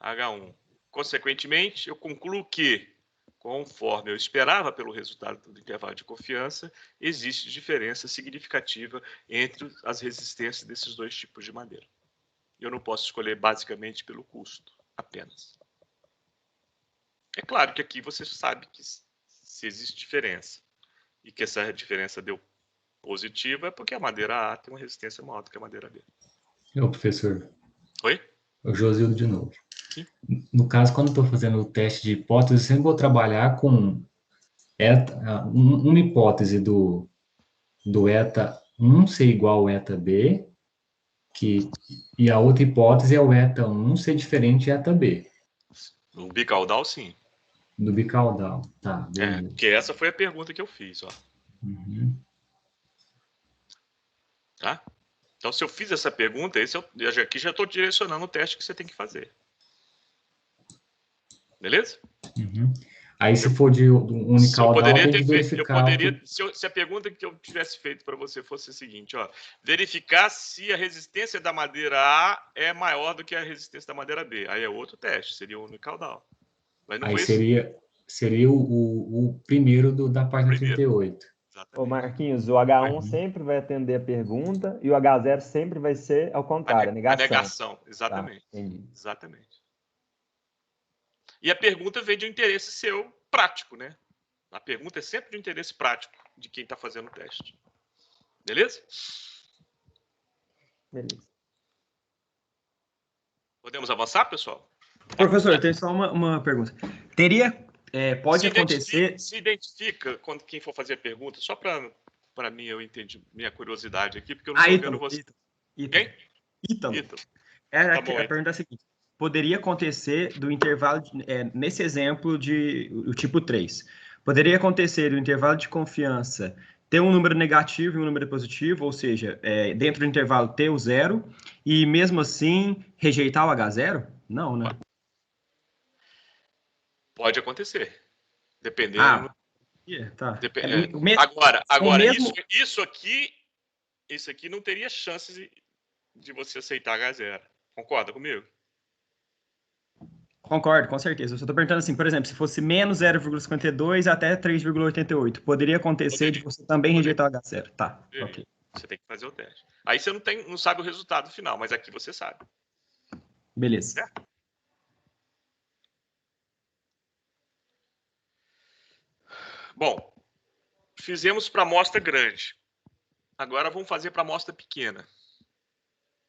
H1. Consequentemente, eu concluo que, conforme eu esperava pelo resultado do intervalo de confiança, existe diferença significativa entre as resistências desses dois tipos de madeira. Eu não posso escolher basicamente pelo custo, apenas. É claro que aqui você sabe que se existe diferença e que essa diferença deu positiva é porque a madeira A tem uma resistência maior do que a madeira B. Ô, professor. Oi? O Josildo de novo. Sim. No caso, quando eu estou fazendo o teste de hipótese, eu sempre vou trabalhar com uma hipótese do eta 1 ser igual ao eta B, e a outra hipótese é o eta 1 ser diferente de eta B. No bicaudal, sim. Do bicaudal, tá. Beleza. Porque essa foi a pergunta que eu fiz, ó. Uhum. Tá? Então, se eu fiz essa pergunta, aqui já estou direcionando o teste que você tem que fazer. Beleza? Uhum. Aí, se for de unicaudal, tem que verificar... Se a pergunta que eu tivesse feito para você fosse a seguinte, ó, verificar se a resistência da madeira A é maior do que a resistência da madeira B. Aí é outro teste, seria o unicaudal. Mas não aí foi seria o primeiro da página 38. Exatamente. Ô Marquinhos, o H1 sempre vai atender a pergunta e o H0 sempre vai ser ao contrário, a negação. A negação, exatamente. Tá, entendi. Exatamente. E a pergunta vem de um interesse seu prático, né? A pergunta é sempre de um interesse prático de quem está fazendo o teste. Beleza? Beleza. Podemos avançar, pessoal? Professor, tem só uma pergunta. Pode acontecer... Se identifica quando quem for fazer a pergunta, só para mim, eu entendi minha curiosidade aqui, porque eu não estou vendo você. Quem? Ítalo. Tá A pergunta é a seguinte. Poderia acontecer do intervalo, nesse exemplo o tipo 3, poderia acontecer do intervalo de confiança ter um número negativo e um número positivo, ou seja, dentro do intervalo ter o 0, e mesmo assim rejeitar o H0? Não, né? Pode acontecer. Dependendo. Tá. Agora isso aqui não teria chance de você aceitar H0. Concorda comigo? Concordo, com certeza. Eu só estou perguntando assim, por exemplo, se fosse menos 0,52 até 3,88, poderia acontecer de você também rejeitar o H0. Tá, ok. Você tem que fazer o teste. Aí você não sabe o resultado final, mas aqui você sabe. Beleza. Certo? Bom, fizemos para amostra grande. Agora vamos fazer para amostra pequena.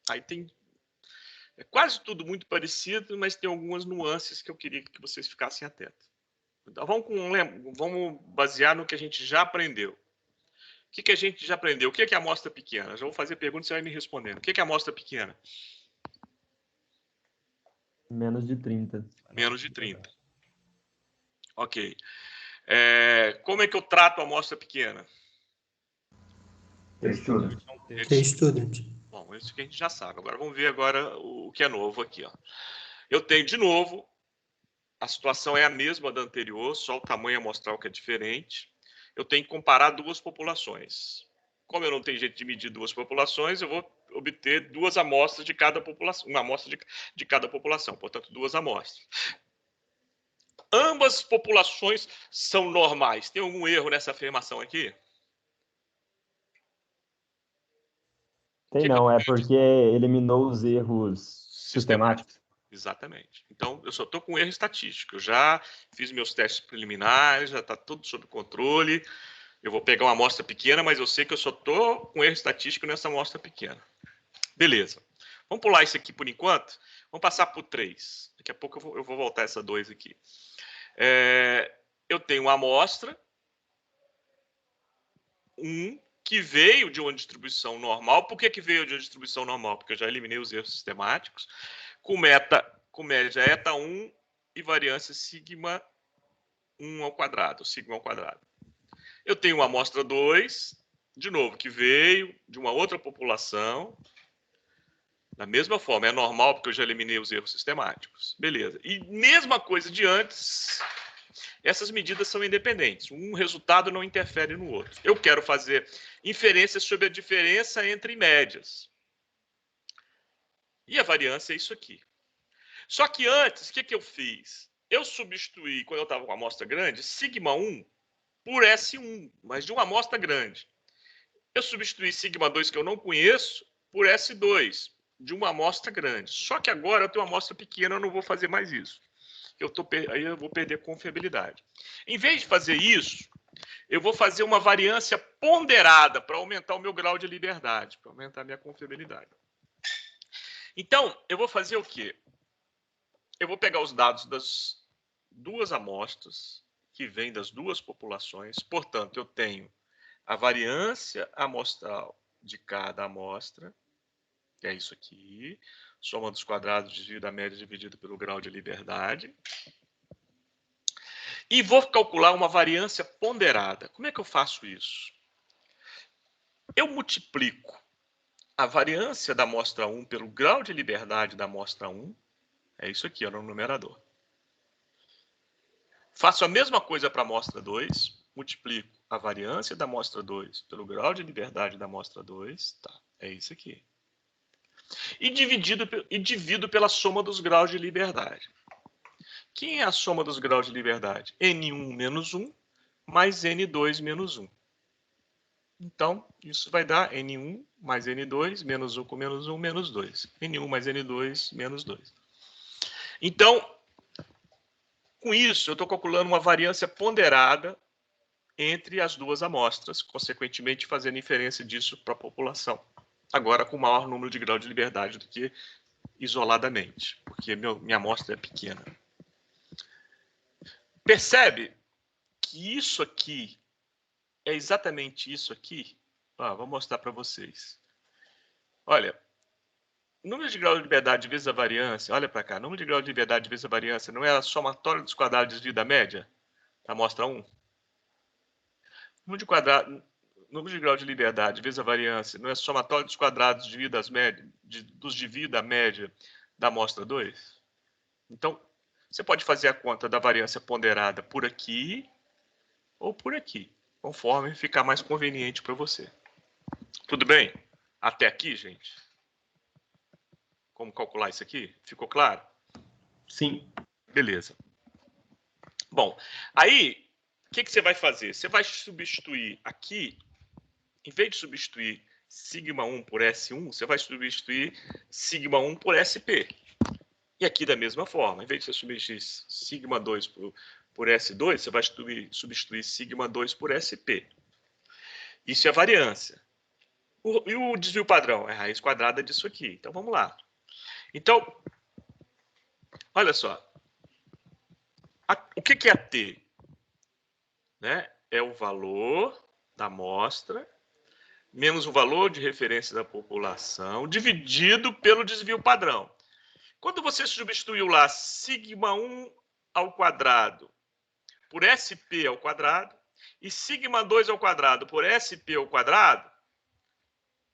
Aí tem quase tudo muito parecido, mas tem algumas nuances que eu queria que vocês ficassem atentos. Então, vamos basear no que a gente já aprendeu. O que a gente já aprendeu? O que é amostra pequena? Já vou fazer pergunta e você vai me respondendo. O que é amostra pequena? Menos de 30. Menos de 30. Ok. Como é que eu trato a amostra pequena? T-student. T-student. Bom, isso que a gente já sabe. Agora vamos ver agora o que é novo aqui. Ó. Eu tenho de novo, a situação é a mesma da anterior, só o tamanho amostral que é diferente. Eu tenho que comparar duas populações. Como eu não tenho jeito de medir duas populações, eu vou obter duas amostras de cada população, uma amostra de cada população, portanto, duas amostras. Ambas populações são normais. Tem algum erro nessa afirmação aqui? Tem não, é porque eliminou os erros sistemáticos. Exatamente. Então, eu só estou com erro estatístico. Eu já fiz meus testes preliminares, já está tudo sob controle. Eu vou pegar uma amostra pequena, mas eu sei que eu só estou com erro estatístico nessa amostra pequena. Beleza. Vamos pular isso aqui por enquanto. Vamos passar por 3. Daqui a pouco eu vou voltar essa 2 aqui. Eu tenho uma amostra 1 que veio de uma distribuição normal. Por que veio de uma distribuição normal? Porque eu já eliminei os erros sistemáticos. Com média eta 1 e variância sigma 1 ao quadrado, sigma ao quadrado. Eu tenho uma amostra 2, de novo, que veio de uma outra população. Da mesma forma, é normal porque eu já eliminei os erros sistemáticos. Beleza. E mesma coisa de antes, essas medidas são independentes. Um resultado não interfere no outro. Eu quero fazer inferências sobre a diferença entre médias. E a variância é isso aqui. Só que antes, o que eu fiz? Eu substituí, quando eu estava com uma amostra grande, sigma 1 por S1, mas de uma amostra grande. Eu substituí sigma 2, que eu não conheço, por S2, de uma amostra grande. Só que agora eu tenho uma amostra pequena, eu não vou fazer mais isso. Aí eu vou perder confiabilidade. Em vez de fazer isso, eu vou fazer uma variância ponderada para aumentar o meu grau de liberdade, para aumentar a minha confiabilidade. Então, eu vou fazer o quê? Eu vou pegar os dados das duas amostras, que vêm das duas populações. Portanto, eu tenho a variância amostral de cada amostra, que é isso aqui, soma dos quadrados desvio da média dividido pelo grau de liberdade. E vou calcular uma variância ponderada. Como é que eu faço isso? Eu multiplico a variância da amostra 1 pelo grau de liberdade da amostra 1. É isso aqui, ó, no numerador. Faço a mesma coisa para a amostra 2. Multiplico a variância da amostra 2 pelo grau de liberdade da amostra 2. Tá, é isso aqui. E divido pela soma dos graus de liberdade. Quem é a soma dos graus de liberdade? N1 menos 1 mais N2 menos 1. Então, isso vai dar N1 mais N2, menos 1 com menos 1, menos 2. N1 mais N2, menos 2. Então, com isso, eu estou calculando uma variância ponderada entre as duas amostras, consequentemente fazendo inferência disso para a população. Agora com maior número de grau de liberdade do que isoladamente, porque minha amostra é pequena. Percebe que isso aqui é exatamente isso aqui? Vou mostrar para vocês. Olha, número de grau de liberdade vezes a variância, olha para cá, número de grau de liberdade vezes a variância não é a somatória dos quadrados desvio da média? Da amostra 1? Número de grau de liberdade vezes a variância não é somatório dos quadrados desvio dos desvios da média da amostra 2? Então, você pode fazer a conta da variância ponderada por aqui ou por aqui, conforme ficar mais conveniente para você. Tudo bem? Até aqui, gente? Como calcular isso aqui? Ficou claro? Sim. Beleza. Bom, aí, o que você vai fazer? Você vai substituir aqui, em vez de substituir sigma 1 por S1, você vai substituir sigma 1 por SP. E aqui da mesma forma, em vez de você substituir sigma 2 por S2, você vai substituir sigma 2 por SP. Isso é a variância. E o desvio padrão? É a raiz quadrada disso aqui. Então, vamos lá. Então, olha só. O que é T? Né? É o valor da amostra menos o valor de referência da população dividido pelo desvio padrão. Quando você substituiu lá sigma 1 ao quadrado por SP ao quadrado e sigma 2 ao quadrado por SP ao quadrado,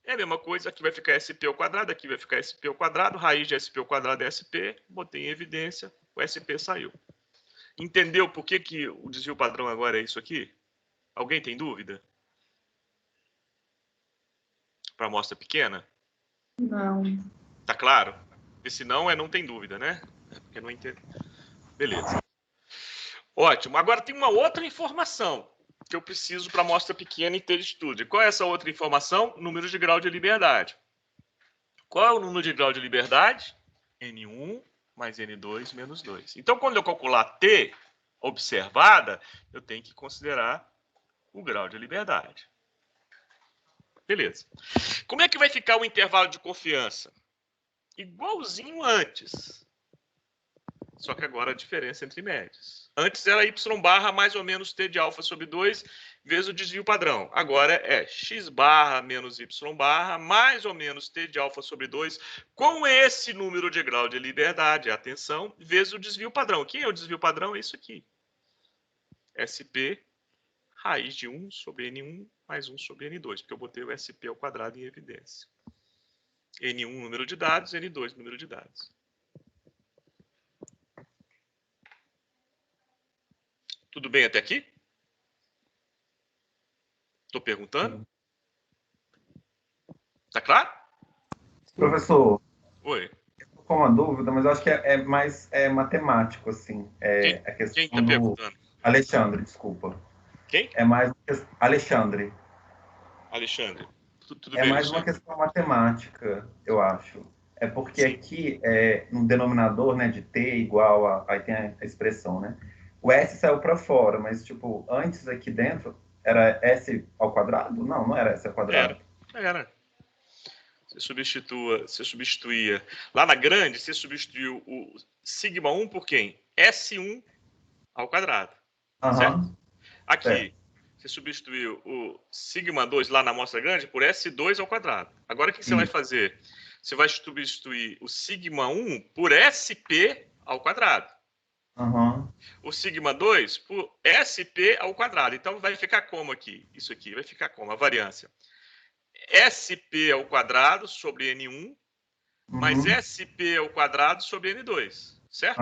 É a mesma coisa, aqui vai ficar SP ao quadrado, aqui vai ficar SP ao quadrado, raiz de SP ao quadrado é SP, botei em evidência, o SP saiu. Entendeu por que o desvio padrão agora é isso aqui? Alguém tem dúvida? Para amostra pequena? Não. Tá claro? Porque senão não tem dúvida, né? É porque não entende. Beleza. Ótimo. Agora tem uma outra informação que eu preciso para amostra pequena e ter estudo. Qual é essa outra informação? Número de grau de liberdade. Qual é o número de grau de liberdade? N1 mais N2 menos 2. Então, quando eu calcular T observada, eu tenho que considerar o grau de liberdade. Beleza. Como é que vai ficar o intervalo de confiança? Igualzinho antes. Só que agora a diferença entre médias. Antes era y barra mais ou menos t de alfa sobre 2 vezes o desvio padrão. Agora é x barra menos y barra mais ou menos t de alfa sobre 2 com esse número de grau de liberdade, atenção, vezes o desvio padrão. Quem é o desvio padrão? É isso aqui. SP raiz de 1 sobre N1 mais 1 sobre N2, porque eu botei o SP ao quadrado em evidência. N1 número de dados, N2 número de dados. Tudo bem até aqui? Estou perguntando? Tá claro? Professor, Oi. eu tô com uma dúvida, mas eu acho que é mais matemático, assim. Quem A questão está perguntando? Alexandre, desculpa. Quem? É mais Alexandre. Alexandre. Tudo É bem, mais uma Alexandre? questão matemática, eu acho. É porque Sim. aqui, no denominador, né, de t igual aí tem a expressão, né? O s saiu para fora, mas, tipo, antes aqui dentro, era s ao quadrado? Não, não era s ao quadrado. Era. Você substituía. Lá na grande, você substituiu o sigma 1 por quem? S1 ao quadrado. Certo? Aqui, Certo. você substituiu o sigma 2 lá na amostra grande por S2 ao quadrado. Agora, o que você vai fazer? Você vai substituir o sigma 1 por SP ao quadrado. O sigma 2 por SP ao quadrado. Então, vai ficar como aqui? Isso aqui vai ficar como? A variância. SP ao quadrado sobre N1 mais SP ao quadrado sobre N2. Certo?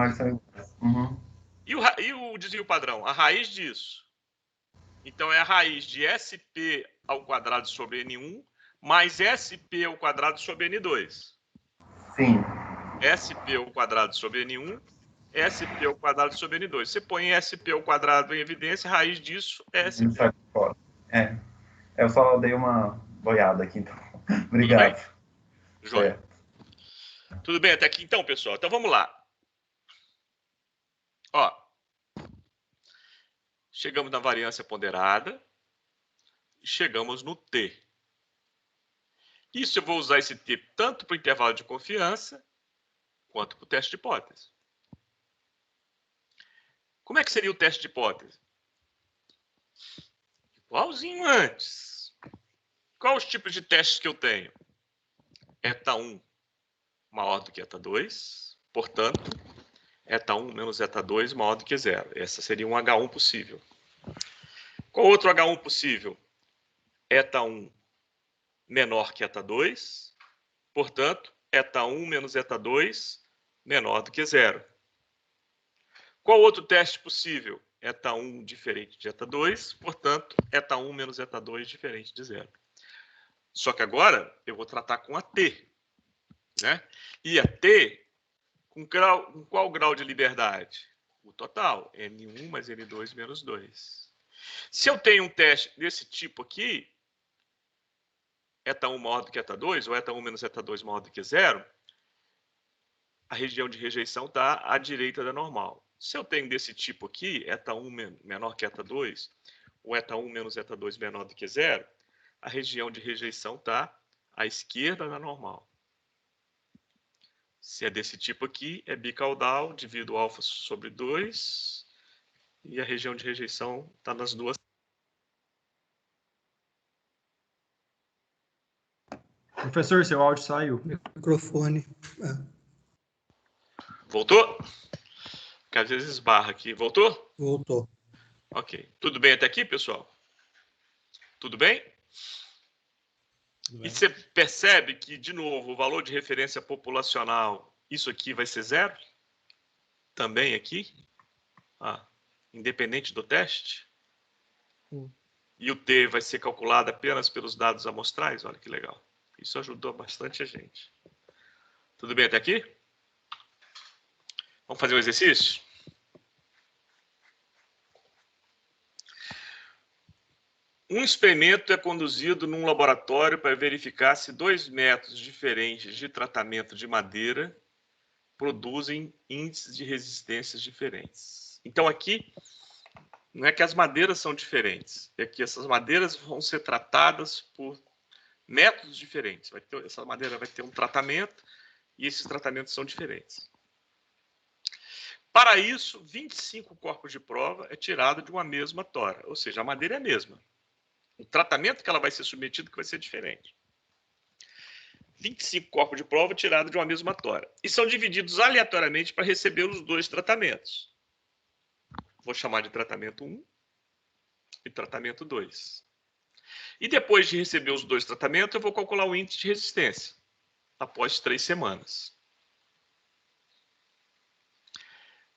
E o desvio padrão? A raiz disso. Então, é a raiz de SP ao quadrado sobre N1 mais SP ao quadrado sobre N2. Sim. SP ao quadrado sobre N1, SP ao quadrado sobre N2. Você põe SP ao quadrado em evidência, a raiz disso é SP. Eu só dei uma boiada aqui, então. Obrigado. Tudo bem? Joia. Tudo bem até aqui, então, pessoal? Então, vamos lá. Ó. Chegamos na variância ponderada e chegamos no T. Isso eu vou usar esse T tanto para o intervalo de confiança quanto para o teste de hipótese. Como é que seria o teste de hipótese? Igualzinho antes. Quais os tipos de testes que eu tenho? Eta 1 maior do que eta 2, portanto, eta 1 menos eta 2 maior do que 0. Essa seria um H1 possível. Qual outro H1 possível? Eta 1 menor que eta 2, portanto, eta 1 menos eta 2 menor do que 0. Qual outro teste possível? Eta 1 diferente de eta 2, portanto, eta 1 menos eta 2 diferente de 0. Só que agora eu vou tratar com a T. Né? E a T, com qual grau de liberdade? O total, N1 mais N2 menos 2. Se eu tenho um teste desse tipo aqui, eta 1 maior do que eta 2, ou eta 1 menos eta 2 maior do que 0, a região de rejeição está à direita da normal. Se eu tenho desse tipo aqui, eta 1 menor que eta 2, ou eta 1 menos eta 2 menor do que 0, a região de rejeição está à esquerda da normal. Se é desse tipo aqui, é bicaudal, divido alfa sobre 2, e a região de rejeição está nas duas. Professor, seu áudio saiu. Microfone. Voltou? Porque às vezes esbarra aqui. Voltou? Voltou. Ok. Tudo bem até aqui, pessoal? Tudo bem? E você percebe que, de novo, o valor de referência populacional, isso aqui vai ser zero? Também aqui? Independente do teste? E o T vai ser calculado apenas pelos dados amostrais? Olha que legal. Isso ajudou bastante a gente. Tudo bem até aqui? Vamos fazer um exercício? Um experimento é conduzido num laboratório para verificar se dois métodos diferentes de tratamento de madeira produzem índices de resistências diferentes. Então, aqui, não é que as madeiras são diferentes, é que essas madeiras vão ser tratadas por métodos diferentes. Essa madeira vai ter um tratamento e esses tratamentos são diferentes. Para isso, 25 corpos de prova é tirado de uma mesma tora, ou seja, a madeira é a mesma. O tratamento que ela vai ser submetida que vai ser diferente. 25 corpos de prova tirados de uma mesma tora. E são divididos aleatoriamente para receber os dois tratamentos. Vou chamar de tratamento 1 e tratamento 2. E depois de receber os dois tratamentos, eu vou calcular o índice de resistência após 3 semanas.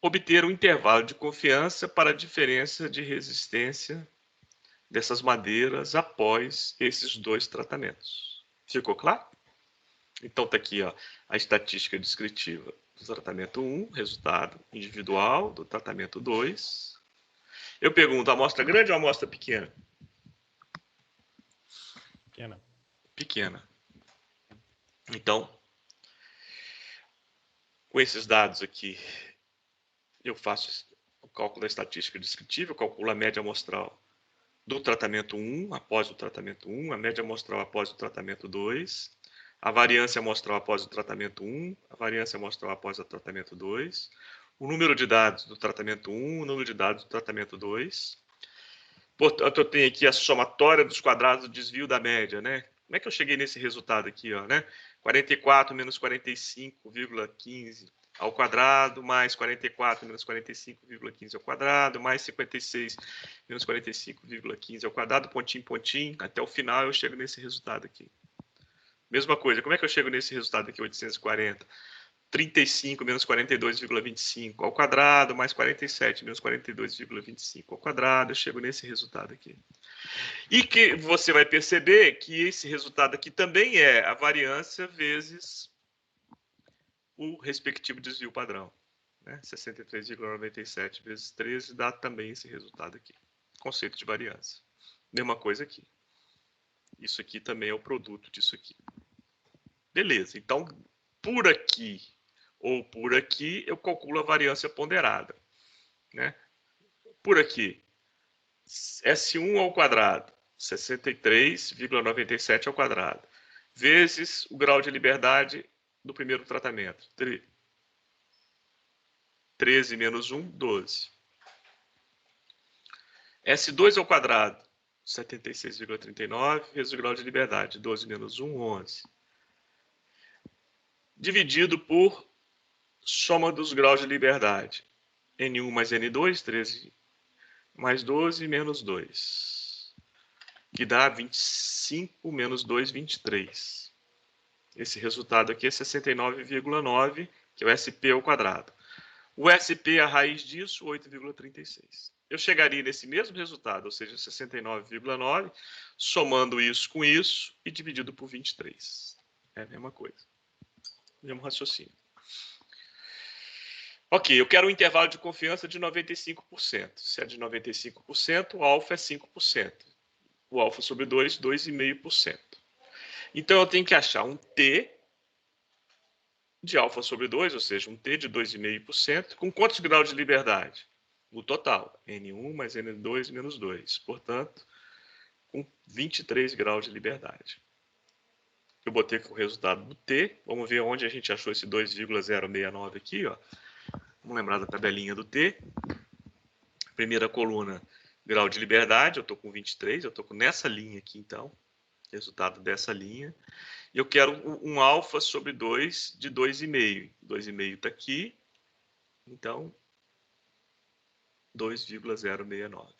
Obter um intervalo de confiança para a diferença de resistência dessas madeiras após esses dois tratamentos. Ficou claro? Então, está aqui a estatística descritiva do tratamento 1, resultado individual do tratamento 2. Eu pergunto, amostra grande ou amostra pequena? Pequena. Pequena. Então, com esses dados aqui, eu faço o cálculo da estatística descritiva, eu calculo a média amostral do tratamento 1 após o tratamento 1, a média amostral após o tratamento 2, a variância amostral após o tratamento 1, a variância amostral após o tratamento 2, o número de dados do tratamento 1, o número de dados do tratamento 2. Portanto, eu tenho aqui a somatória dos quadrados do desvio da média, né? Como é que eu cheguei nesse resultado aqui, né? 44 menos 45,15 ao quadrado, mais 44 menos 45,15 ao quadrado, mais 56 menos 45,15 ao quadrado, pontinho, pontinho, até o final eu chego nesse resultado aqui. Mesma coisa, como é que eu chego nesse resultado aqui, 840? 35 menos 42,25 ao quadrado, mais 47 menos 42,25 ao quadrado, eu chego nesse resultado aqui. E que você vai perceber que esse resultado aqui também é a variância vezes o respectivo desvio padrão. Né? 63,97 vezes 13 dá também esse resultado aqui. Conceito de variância. Mesma coisa aqui. Isso aqui também é o produto disso aqui. Beleza. Então, por aqui ou por aqui, eu calculo a variância ponderada. Né? Por aqui, S1 ao quadrado, 63,97 ao quadrado, vezes o grau de liberdade do primeiro tratamento. 13 menos 1, 12. S2 ao quadrado, 76,39, vezes o grau de liberdade. 12 menos 1, 11. Dividido por soma dos graus de liberdade. N1 mais N2, 13 mais 12, menos 2. Que dá 25 menos 2, 23. Esse resultado aqui é 69,9, que é o SP ao quadrado. O SP, a raiz disso, 8,36. Eu chegaria nesse mesmo resultado, ou seja, 69,9, somando isso com isso e dividido por 23. É a mesma coisa. Mesmo raciocínio. Ok, eu quero um intervalo de confiança de 95%. Se é de 95%, o alfa é 5%. O alfa sobre 2, 2,5%. Então, eu tenho que achar um T de alfa sobre 2, ou seja, um T de 2,5%, com quantos graus de liberdade? O total, N1 mais N2 menos 2. Portanto, com 23 graus de liberdade. Eu botei aqui o resultado do T. Vamos ver onde a gente achou esse 2,069 aqui. Ó. Vamos lembrar da tabelinha do T. Primeira coluna, grau de liberdade. Eu estou com 23. Eu estou nessa linha aqui, então. Resultado dessa linha. Eu quero um alfa sobre 2 de 2,5. 2,5 está aqui. Então, 2,069.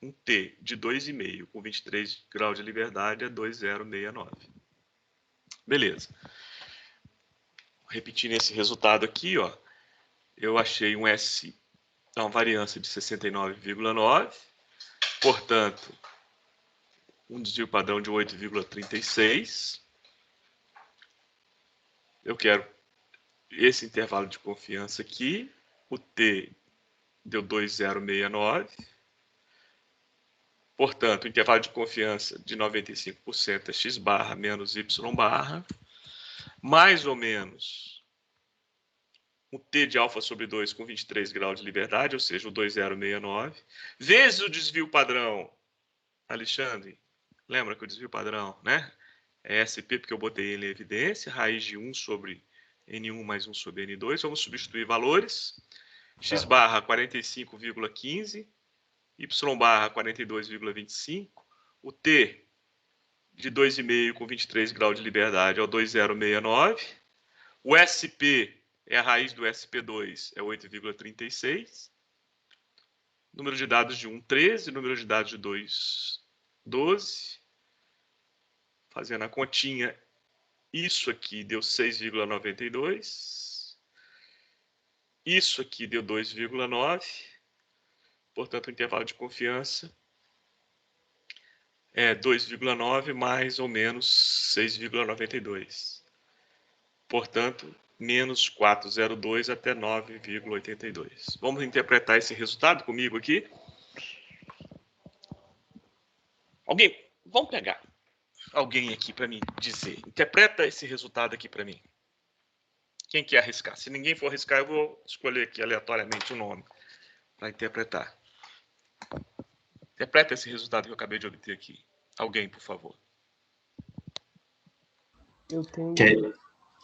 Um T de 2,5 com 23 graus de liberdade é 2,069. Beleza. Repetindo esse resultado aqui, ó, eu achei um S, uma variância de 69,9, portanto, um desvio padrão de 8,36. Eu quero esse intervalo de confiança aqui, o T deu 2,069. Portanto, o intervalo de confiança de 95% é x barra menos y barra, mais ou menos o T de alfa sobre 2 com 23 graus de liberdade, ou seja, o 2,069, vezes o desvio padrão. Alexandre, lembra que o desvio padrão, né? É SP, porque eu botei ele em evidência, raiz de 1 sobre N1 mais 1 sobre N2. Vamos substituir valores. X barra 45,15, Y barra 42,25, o T de 2,5 com 23 graus de liberdade é o 2,069, o SP é a raiz do SP2, é 8,36, número de dados de 1, 13, número de dados de 2, 12, fazendo a continha, isso aqui deu 6,92, isso aqui deu 2,9, portanto, o intervalo de confiança é 2,9 mais ou menos 6,92. Portanto, menos 4,02 até 9,82. Vamos interpretar esse resultado comigo aqui? Vamos pegar alguém aqui para me dizer. Interpreta esse resultado aqui para mim. Quem quer arriscar? Se ninguém for arriscar, eu vou escolher aqui aleatoriamente o nome para interpretar. Interpreta esse resultado que eu acabei de obter aqui. Alguém, por favor. Eu tenho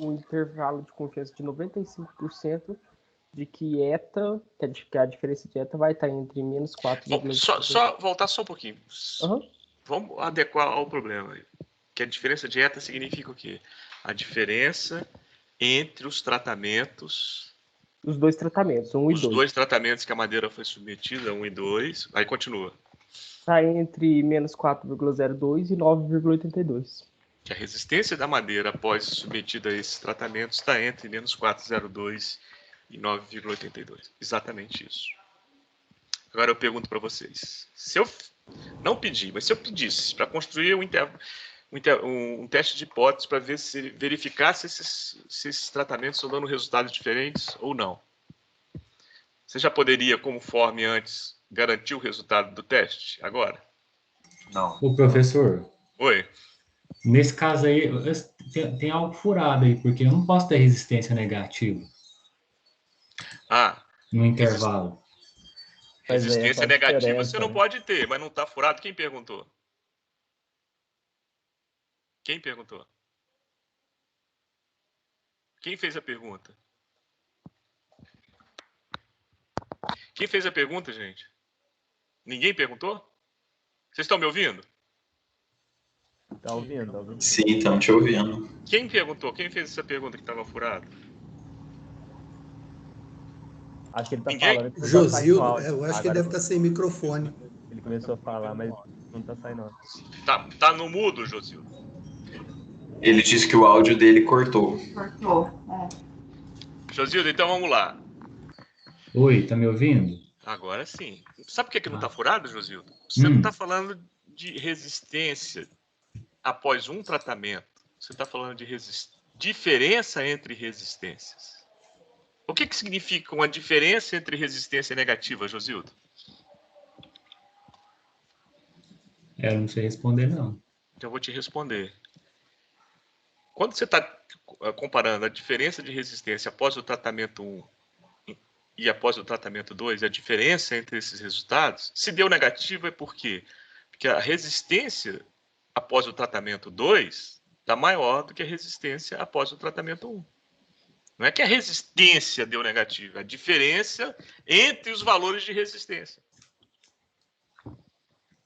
um intervalo de confiança de 95% de que eta, que a diferença de eta vai estar entre menos 4... Só voltar só um pouquinho. Uhum. Vamos adequar ao problema. Que a diferença de eta significa o quê? A diferença entre os tratamentos... Os dois tratamentos, 1 e 2. Os dois tratamentos que a madeira foi submetida, 1 e 2. Aí continua. Está entre menos 4,02 e 9,82. Que a resistência da madeira após submetida a esses tratamentos está entre menos 4,02 e 9,82. Exatamente isso. Agora eu pergunto para vocês. Se eu não pedir, mas se eu pedisse para construir um teste de hipótese para verificar se esses tratamentos estão dando resultados diferentes ou não, você já poderia, conforme antes, garantir o resultado do teste agora? Não. O professor. Oi. Nesse caso aí, tem algo furado aí, porque eu não posso ter resistência negativa. No intervalo. Resistência negativa você não pode ter, mas não está furado. Quem perguntou? Quem perguntou? Quem fez a pergunta? Quem fez a pergunta, gente? Ninguém perguntou? Vocês estão me ouvindo? Tá ouvindo, tá ouvindo? Sim, estamos te ouvindo. Quem perguntou? Quem fez essa pergunta que estava furada? Acho que ele tá Ninguém? falando que Josildo, eu acho que ele deve estar sem microfone. Ele começou a falar, mas não tá saindo. Tá no mudo, Josildo. Ele disse que o áudio dele cortou. Josildo, então vamos lá. Oi, tá me ouvindo? Agora sim. Sabe por que não tá furado, Josildo? Você não tá falando de resistência após um tratamento. Você está falando de diferença entre resistências. O que significa uma diferença entre resistência negativa, Josildo? Eu não sei responder, não. Então eu vou te responder. Quando você está comparando a diferença de resistência após o tratamento 1 e após o tratamento 2, a diferença entre esses resultados, se deu negativo é por quê? Porque a resistência após o tratamento 2 está maior do que a resistência após o tratamento 1. Não é que a resistência deu negativa, a diferença entre os valores de resistência.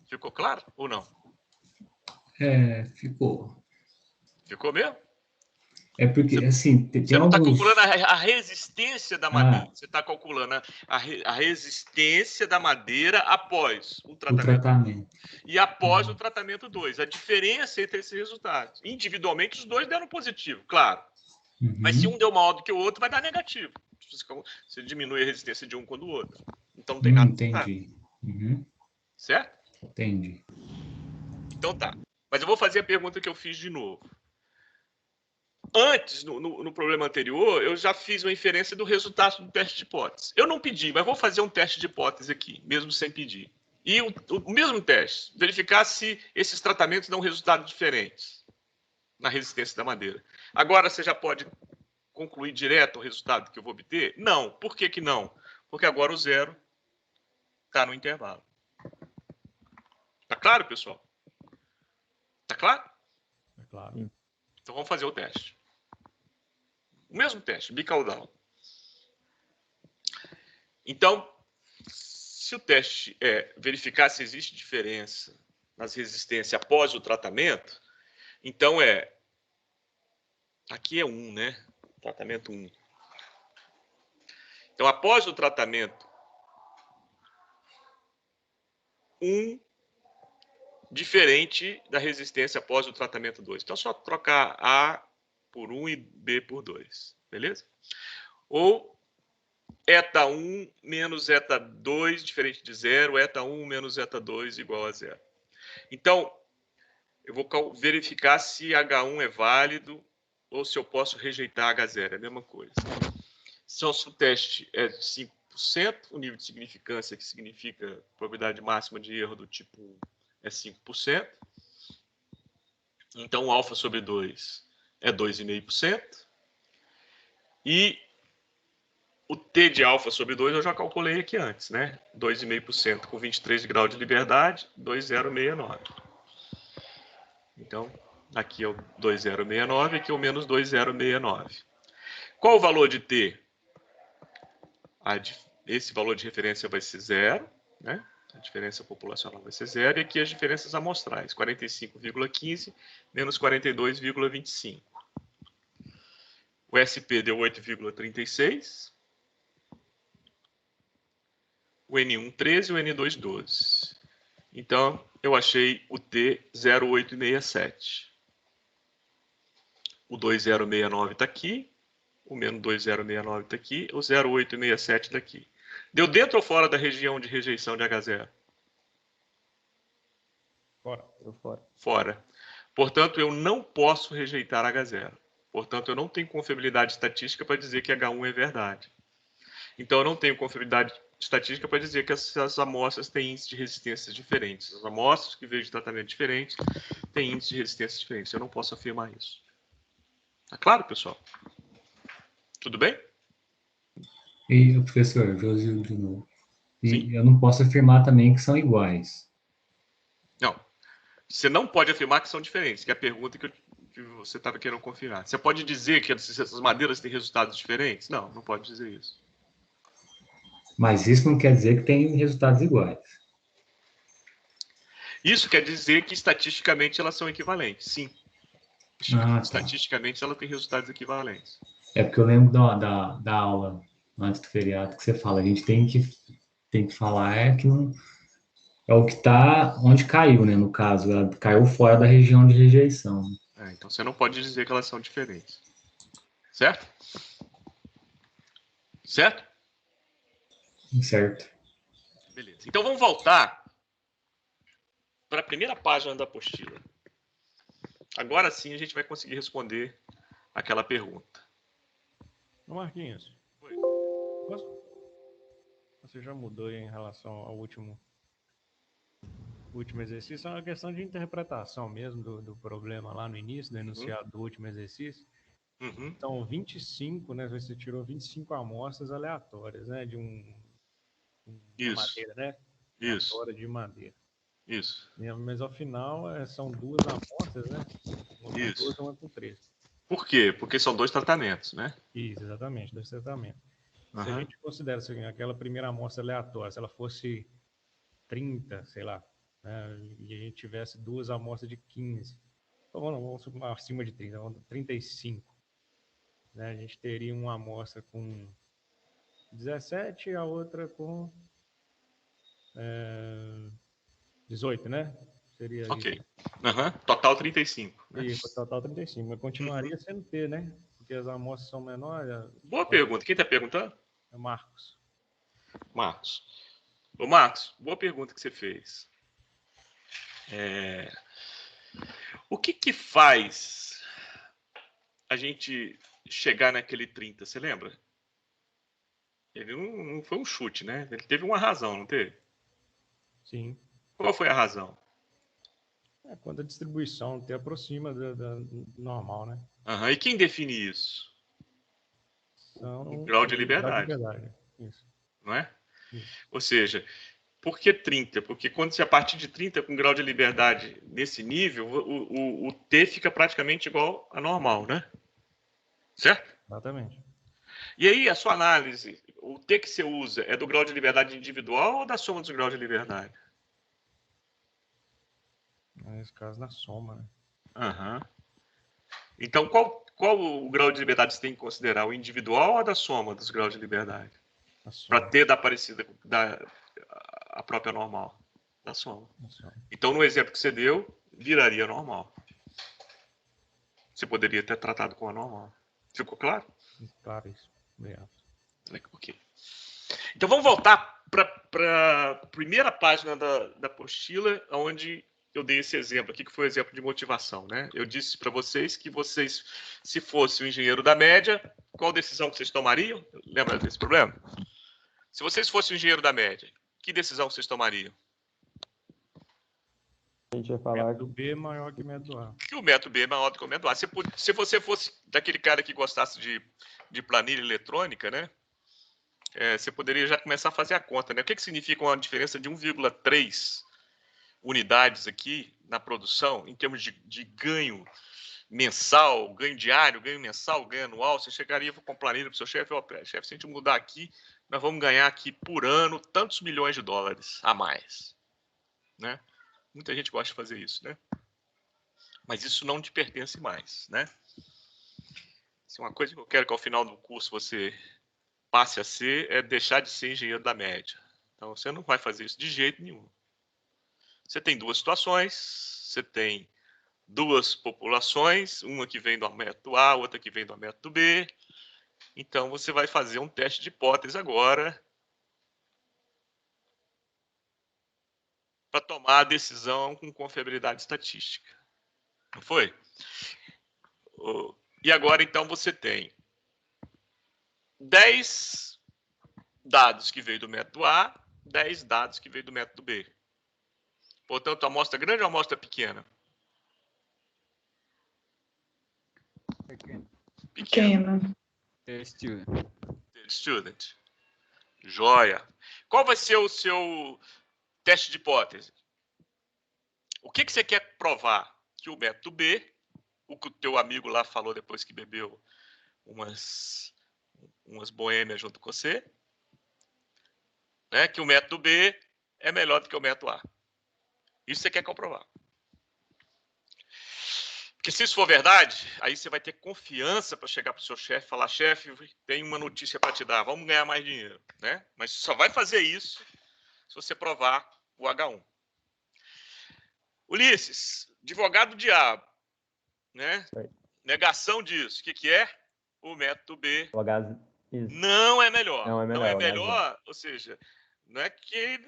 Ficou claro ou não? Ficou. Ficou mesmo? É porque, assim, tem Você não está alguns... calculando a resistência da madeira. Você está calculando a resistência da madeira após o o tratamento tratamento. e após o tratamento 2. A diferença entre esses resultados. Individualmente, os dois deram positivo, claro. Mas se um deu maior do que o outro, vai dar negativo. Você diminui a resistência de um quando o outro. Então não tem nada. Entendi. Certo? Entendi. Então tá. Mas eu vou fazer a pergunta que eu fiz de novo. Antes, no problema anterior, eu já fiz uma inferência do resultado do teste de hipótese. Eu não pedi, mas vou fazer um teste de hipótese aqui, mesmo sem pedir. E o mesmo teste, verificar se esses tratamentos dão resultados diferentes na resistência da madeira. Agora você já pode concluir direto o resultado que eu vou obter? Não. Por que não? Porque agora o zero está no intervalo. Tá claro, pessoal? Tá claro? É claro. Então vamos fazer o teste. O mesmo teste, bicaudal. Então, se o teste é verificar se existe diferença nas resistências após o tratamento, então aqui é 1, né? Tratamento 1. Então, após o tratamento 1, diferente da resistência após o tratamento 2. Então, é só trocar A por 1 e B por 2. Beleza? Ou eta 1 menos eta 2, diferente de 0, eta 1 menos eta 2 igual a 0. Então, eu vou verificar se H1 é válido ou se eu posso rejeitar H0. É a mesma coisa. Se o nosso teste é de 5%, o nível de significância, que significa probabilidade máxima de erro do tipo 1, é 5%. Então, o alfa sobre 2 é 2,5%. E o T de alfa sobre 2 eu já calculei aqui antes, né? 2,5% com 23 graus de liberdade, 2,069. Então, aqui é o 2,069, aqui é o menos 2,069. Qual o valor de T? Esse valor de referência vai ser 0, né? A diferença populacional vai ser 0. E aqui as diferenças amostrais, 45,15 menos 42,25. O SP deu 8,36. O N1, 13 e o N2, 12. Então, eu achei o T 0,867. O 2,069 está aqui. O menos 2,069 está aqui. O 0,867 está aqui. Deu dentro ou fora da região de rejeição de H0? Fora. Fora. Portanto, eu não posso rejeitar H0. Portanto, eu não tenho confiabilidade estatística para dizer que H1 é verdade. Então, eu não tenho confiabilidade estatística para dizer que essas amostras têm índices de resistência diferentes. As amostras que veio de tratamento diferente têm índices de resistência diferentes. Eu não posso afirmar isso. Tá claro, pessoal? Tudo bem? E o professor, Josil de novo. E Sim. eu não posso afirmar também que são iguais. Não. Você não pode afirmar que são diferentes, que é a pergunta que você estava querendo confirmar. Você pode dizer que essas madeiras têm resultados diferentes? Não, não pode dizer isso. Mas isso não quer dizer que tem resultados iguais. Isso quer dizer que estatisticamente elas são equivalentes, sim. Estatisticamente ela tem resultados equivalentes. É porque eu lembro da aula antes do feriado que você fala, a gente tem que falar que não, é o que está onde caiu, né? No caso, ela caiu fora da região de rejeição. Então você não pode dizer que elas são diferentes. Certo? Certo? Certo. Beleza. Então vamos voltar para a primeira página da apostila. Agora sim a gente vai conseguir responder aquela pergunta. Ô Marquinhos, você já mudou em relação ao último exercício? É uma questão de interpretação mesmo do problema lá no início, do enunciado do último exercício. Então, 25, né? Você tirou 25 amostras aleatórias, né? De uma madeira, né? Isso. Aleatória de madeira. Isso. Mas ao final são duas amostras, né? Uma com 2 e uma com 3. Por quê? Porque são dois tratamentos, né? Isso, exatamente, 2 tratamentos. Se a gente considera assim, aquela primeira amostra aleatória, se ela fosse 30, sei lá, né, e a gente tivesse 2 amostras de 15, então, vamos acima de 30, 35. né? A gente teria uma amostra com 17 e a outra com 18, né? Seria Ok. isso. Total 35. Né? Isso, total 35. Mas continuaria sendo T, né? Porque as amostras são menores. Boa pergunta. Quem está perguntando? É Marcos. Marcos. Ô, Marcos, boa pergunta que você fez. O que faz a gente chegar naquele 30? Você lembra? Ele não foi um chute, né? Ele teve uma razão, não teve? Sim. Qual foi a razão? Quando a distribuição te aproxima da normal, né? E quem define isso? O grau de liberdade. Isso. Não é? Isso. Ou seja, por que 30? Porque quando você, a partir de 30, com grau de liberdade nesse nível, o T fica praticamente igual a normal, né? Certo? Exatamente. E aí, a sua análise, o T que você usa é do grau de liberdade individual ou da soma dos graus de liberdade? Nesse caso, na soma, né? Então, qual o grau de liberdade você tem que considerar? O individual ou da soma dos graus de liberdade? Para ter da parecida a própria normal? Da soma. Então, no exemplo que você deu, viraria normal. Você poderia ter tratado com a normal. Ficou claro? Claro isso. Obrigado. Ok. Então, vamos voltar para a primeira página da apostila, onde eu dei esse exemplo aqui, que foi o exemplo de motivação, né? Eu disse para vocês que vocês, se fosse o engenheiro da média, qual decisão que vocês tomariam? Lembra desse problema? Se vocês fossem o engenheiro da média, que decisão vocês tomariam? A gente vai falar método B é maior que o método A. Que o método B é maior do que o método A. Se você fosse daquele cara que gostasse de planilha eletrônica, né? Você poderia já começar a fazer a conta, né? O que significa uma diferença de 1,3 unidades aqui na produção, em termos de ganho mensal, ganho diário, ganho mensal, ganho anual? Você chegaria com planilha para o seu chefe, chefe, se a gente mudar aqui, nós vamos ganhar aqui por ano tantos milhões de dólares a mais, né? Muita gente gosta de fazer isso, né? Mas isso não te pertence mais, né? Se uma coisa que eu quero que ao final do curso você passe a ser é deixar de ser engenheiro da média. Então, você não vai fazer isso de jeito nenhum. Você tem duas situações, você tem duas populações, uma que vem do método A, outra que vem do método B. Então, você vai fazer um teste de hipótese agora para tomar a decisão com confiabilidade estatística. Não foi? E agora, então, você tem 10 dados que veio do método A, 10 dados que veio do método B. Portanto, amostra grande ou amostra pequena? Pequena. Student. Joia. Qual vai ser o seu teste de hipótese? O que você quer provar? Que o método B, o que o teu amigo lá falou depois que bebeu umas boêmias junto com você, né? Que o método B é melhor do que o método A. Isso você quer comprovar. Porque se isso for verdade, aí você vai ter confiança para chegar para o seu chefe e falar: chefe, tem uma notícia para te dar, vamos ganhar mais dinheiro, né? Mas só vai fazer isso se você provar o H1. Ulisses, advogado do diabo, né? Negação disso. O que é? O método B não é melhor. Não é melhor, ou seja, não é que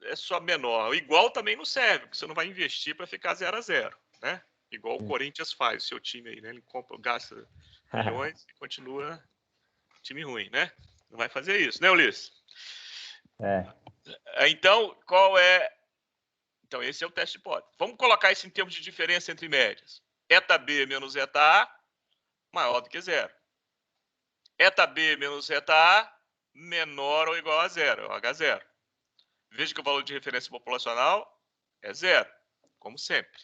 é só menor. O igual também não serve, porque você não vai investir para ficar 0-0, né? Igual o Corinthians faz, o seu time aí, né? Ele gasta milhões e continua time ruim, né? Não vai fazer isso, né, Ulisses? Então, qual é... Então, esse é o teste de hipótese. Vamos colocar isso em termos de diferença entre médias. Eta B menos eta A maior do que zero. Eta B menos eta A menor ou igual a zero, é o H0. Veja que o valor de referência populacional é zero, como sempre.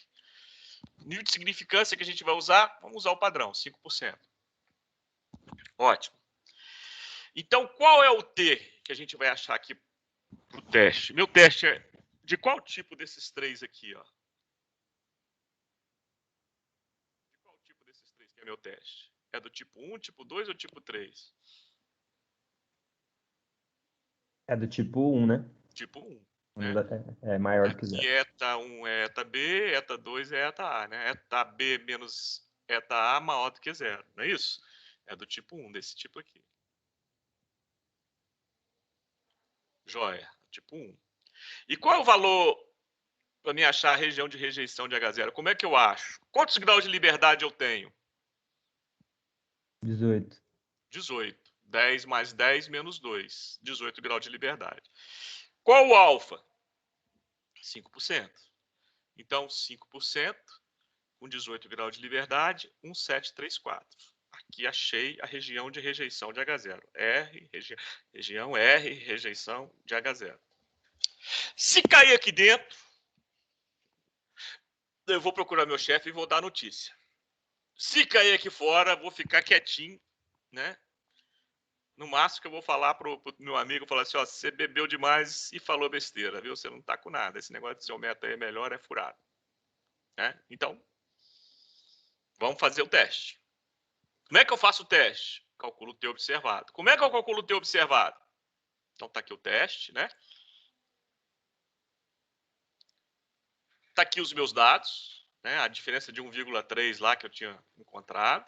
Nível de significância que a gente vai usar, vamos usar o padrão, 5%. Ótimo. Então, qual é o T que a gente vai achar aqui para o teste? Meu teste é de qual tipo desses três aqui, ó? De qual tipo desses três que é meu teste? É do tipo 1, tipo 2 ou tipo 3? É do tipo 1, né? Tipo 1. Não Né? dá- É maior do que Aqui 0. eta 1 é eta B, eta 2 é eta A, né? Eta B menos eta A maior do que 0, não é isso? É do tipo 1, desse tipo aqui. Joia, tipo 1. E qual é o valor para mim achar a região de rejeição de H0? Como é que eu acho? Quantos graus de liberdade eu tenho? 18. 18. 10 mais 10 menos 2. 18 graus de liberdade. Qual o alfa? 5%. Então, 5% com 18 graus de liberdade, 1734. Aqui achei a região de rejeição de H0. Região R, rejeição de H0. Se cair aqui dentro, eu vou procurar meu chefe e vou dar notícia. Se cair aqui fora, vou ficar quietinho, né? No máximo que eu vou falar pro meu amigo, falar assim, ó, você bebeu demais e falou besteira, viu? Você não tá com nada. Esse negócio de seu meta aí é melhor, é furado. Né? Então, vamos fazer o teste. Como é que eu faço o teste? Calculo o T observado. Como é que eu calculo o T observado? Então tá aqui o teste, né? Tá aqui os meus dados, né? A diferença de 1,3 lá que eu tinha encontrado.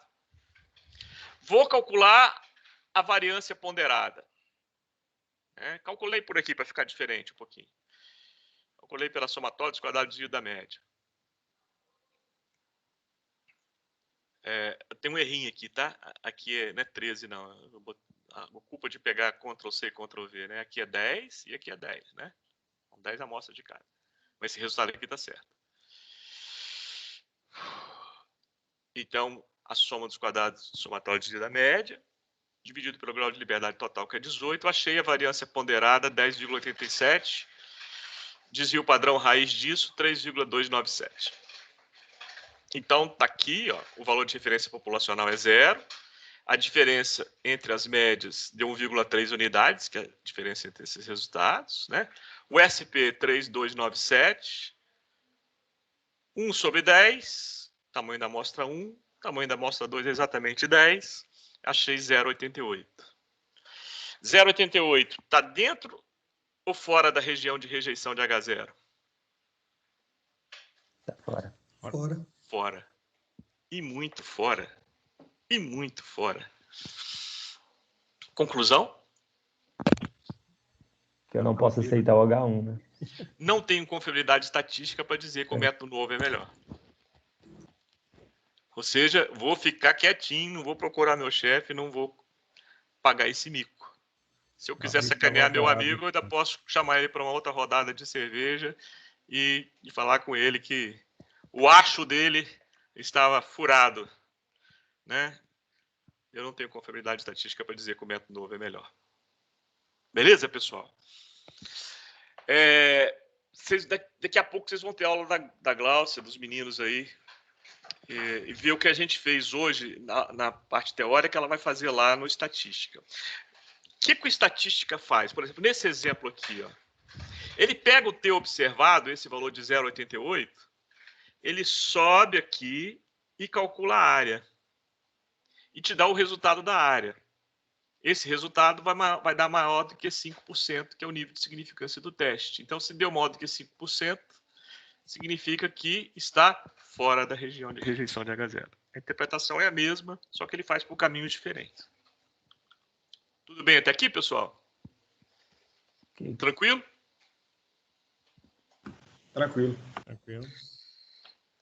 Vou calcular a variância ponderada. Calculei por aqui para ficar diferente um pouquinho. Calculei pela somatória dos quadrados de da média. Tem um errinho aqui, tá? Aqui não é 13, não. A culpa de pegar Ctrl+C e Ctrl+V, né? Aqui é 10 e aqui é 10, né? 10 amostras de cada. Mas esse resultado aqui está certo. Então, a soma dos quadrados somatórios da média, dividido pelo grau de liberdade total, que é 18, eu achei a variância ponderada 10,87. Desvio padrão raiz disso, 3,297. Então, está aqui, ó, o valor de referência populacional é 0. A diferença entre as médias deu 1,3 unidades, que é a diferença entre esses resultados. Né? O SP 3,297. 1 sobre 10, tamanho da amostra 1, tamanho da amostra 2 é exatamente 10. Achei 0,88. 0,88 está dentro ou fora da região de rejeição de H0? Tá fora. Fora. Fora. E muito fora. E muito fora. Conclusão? Que eu não posso aceitar o H1, né? Não tenho confiabilidade estatística para dizer que o método novo é melhor. Ou seja, vou ficar quietinho, não vou procurar meu chefe, não vou pagar esse mico. Se eu quiser sacanear meu amigo, eu ainda posso chamar ele para uma outra rodada de cerveja e falar com ele que o acho dele estava furado. Né? Eu não tenho confiabilidade estatística para dizer que o método novo é melhor. Beleza, pessoal? Daqui a pouco vocês vão ter aula da Gláucia, dos meninos aí, e ver o que a gente fez hoje na parte teórica, ela vai fazer lá no estatística. O que a estatística faz? Por exemplo, nesse exemplo aqui, ó, ele pega o T observado, esse valor de 0,88, ele sobe aqui e calcula a área. E te dá o resultado da área. Esse resultado vai dar maior do que 5%, que é o nível de significância do teste. Então, se deu maior do que 5%, significa que está fora da região de rejeição de H0. A interpretação é a mesma, só que ele faz por caminhos diferentes. Tudo bem até aqui, pessoal? Okay. Tranquilo? Tranquilo. Tranquilo.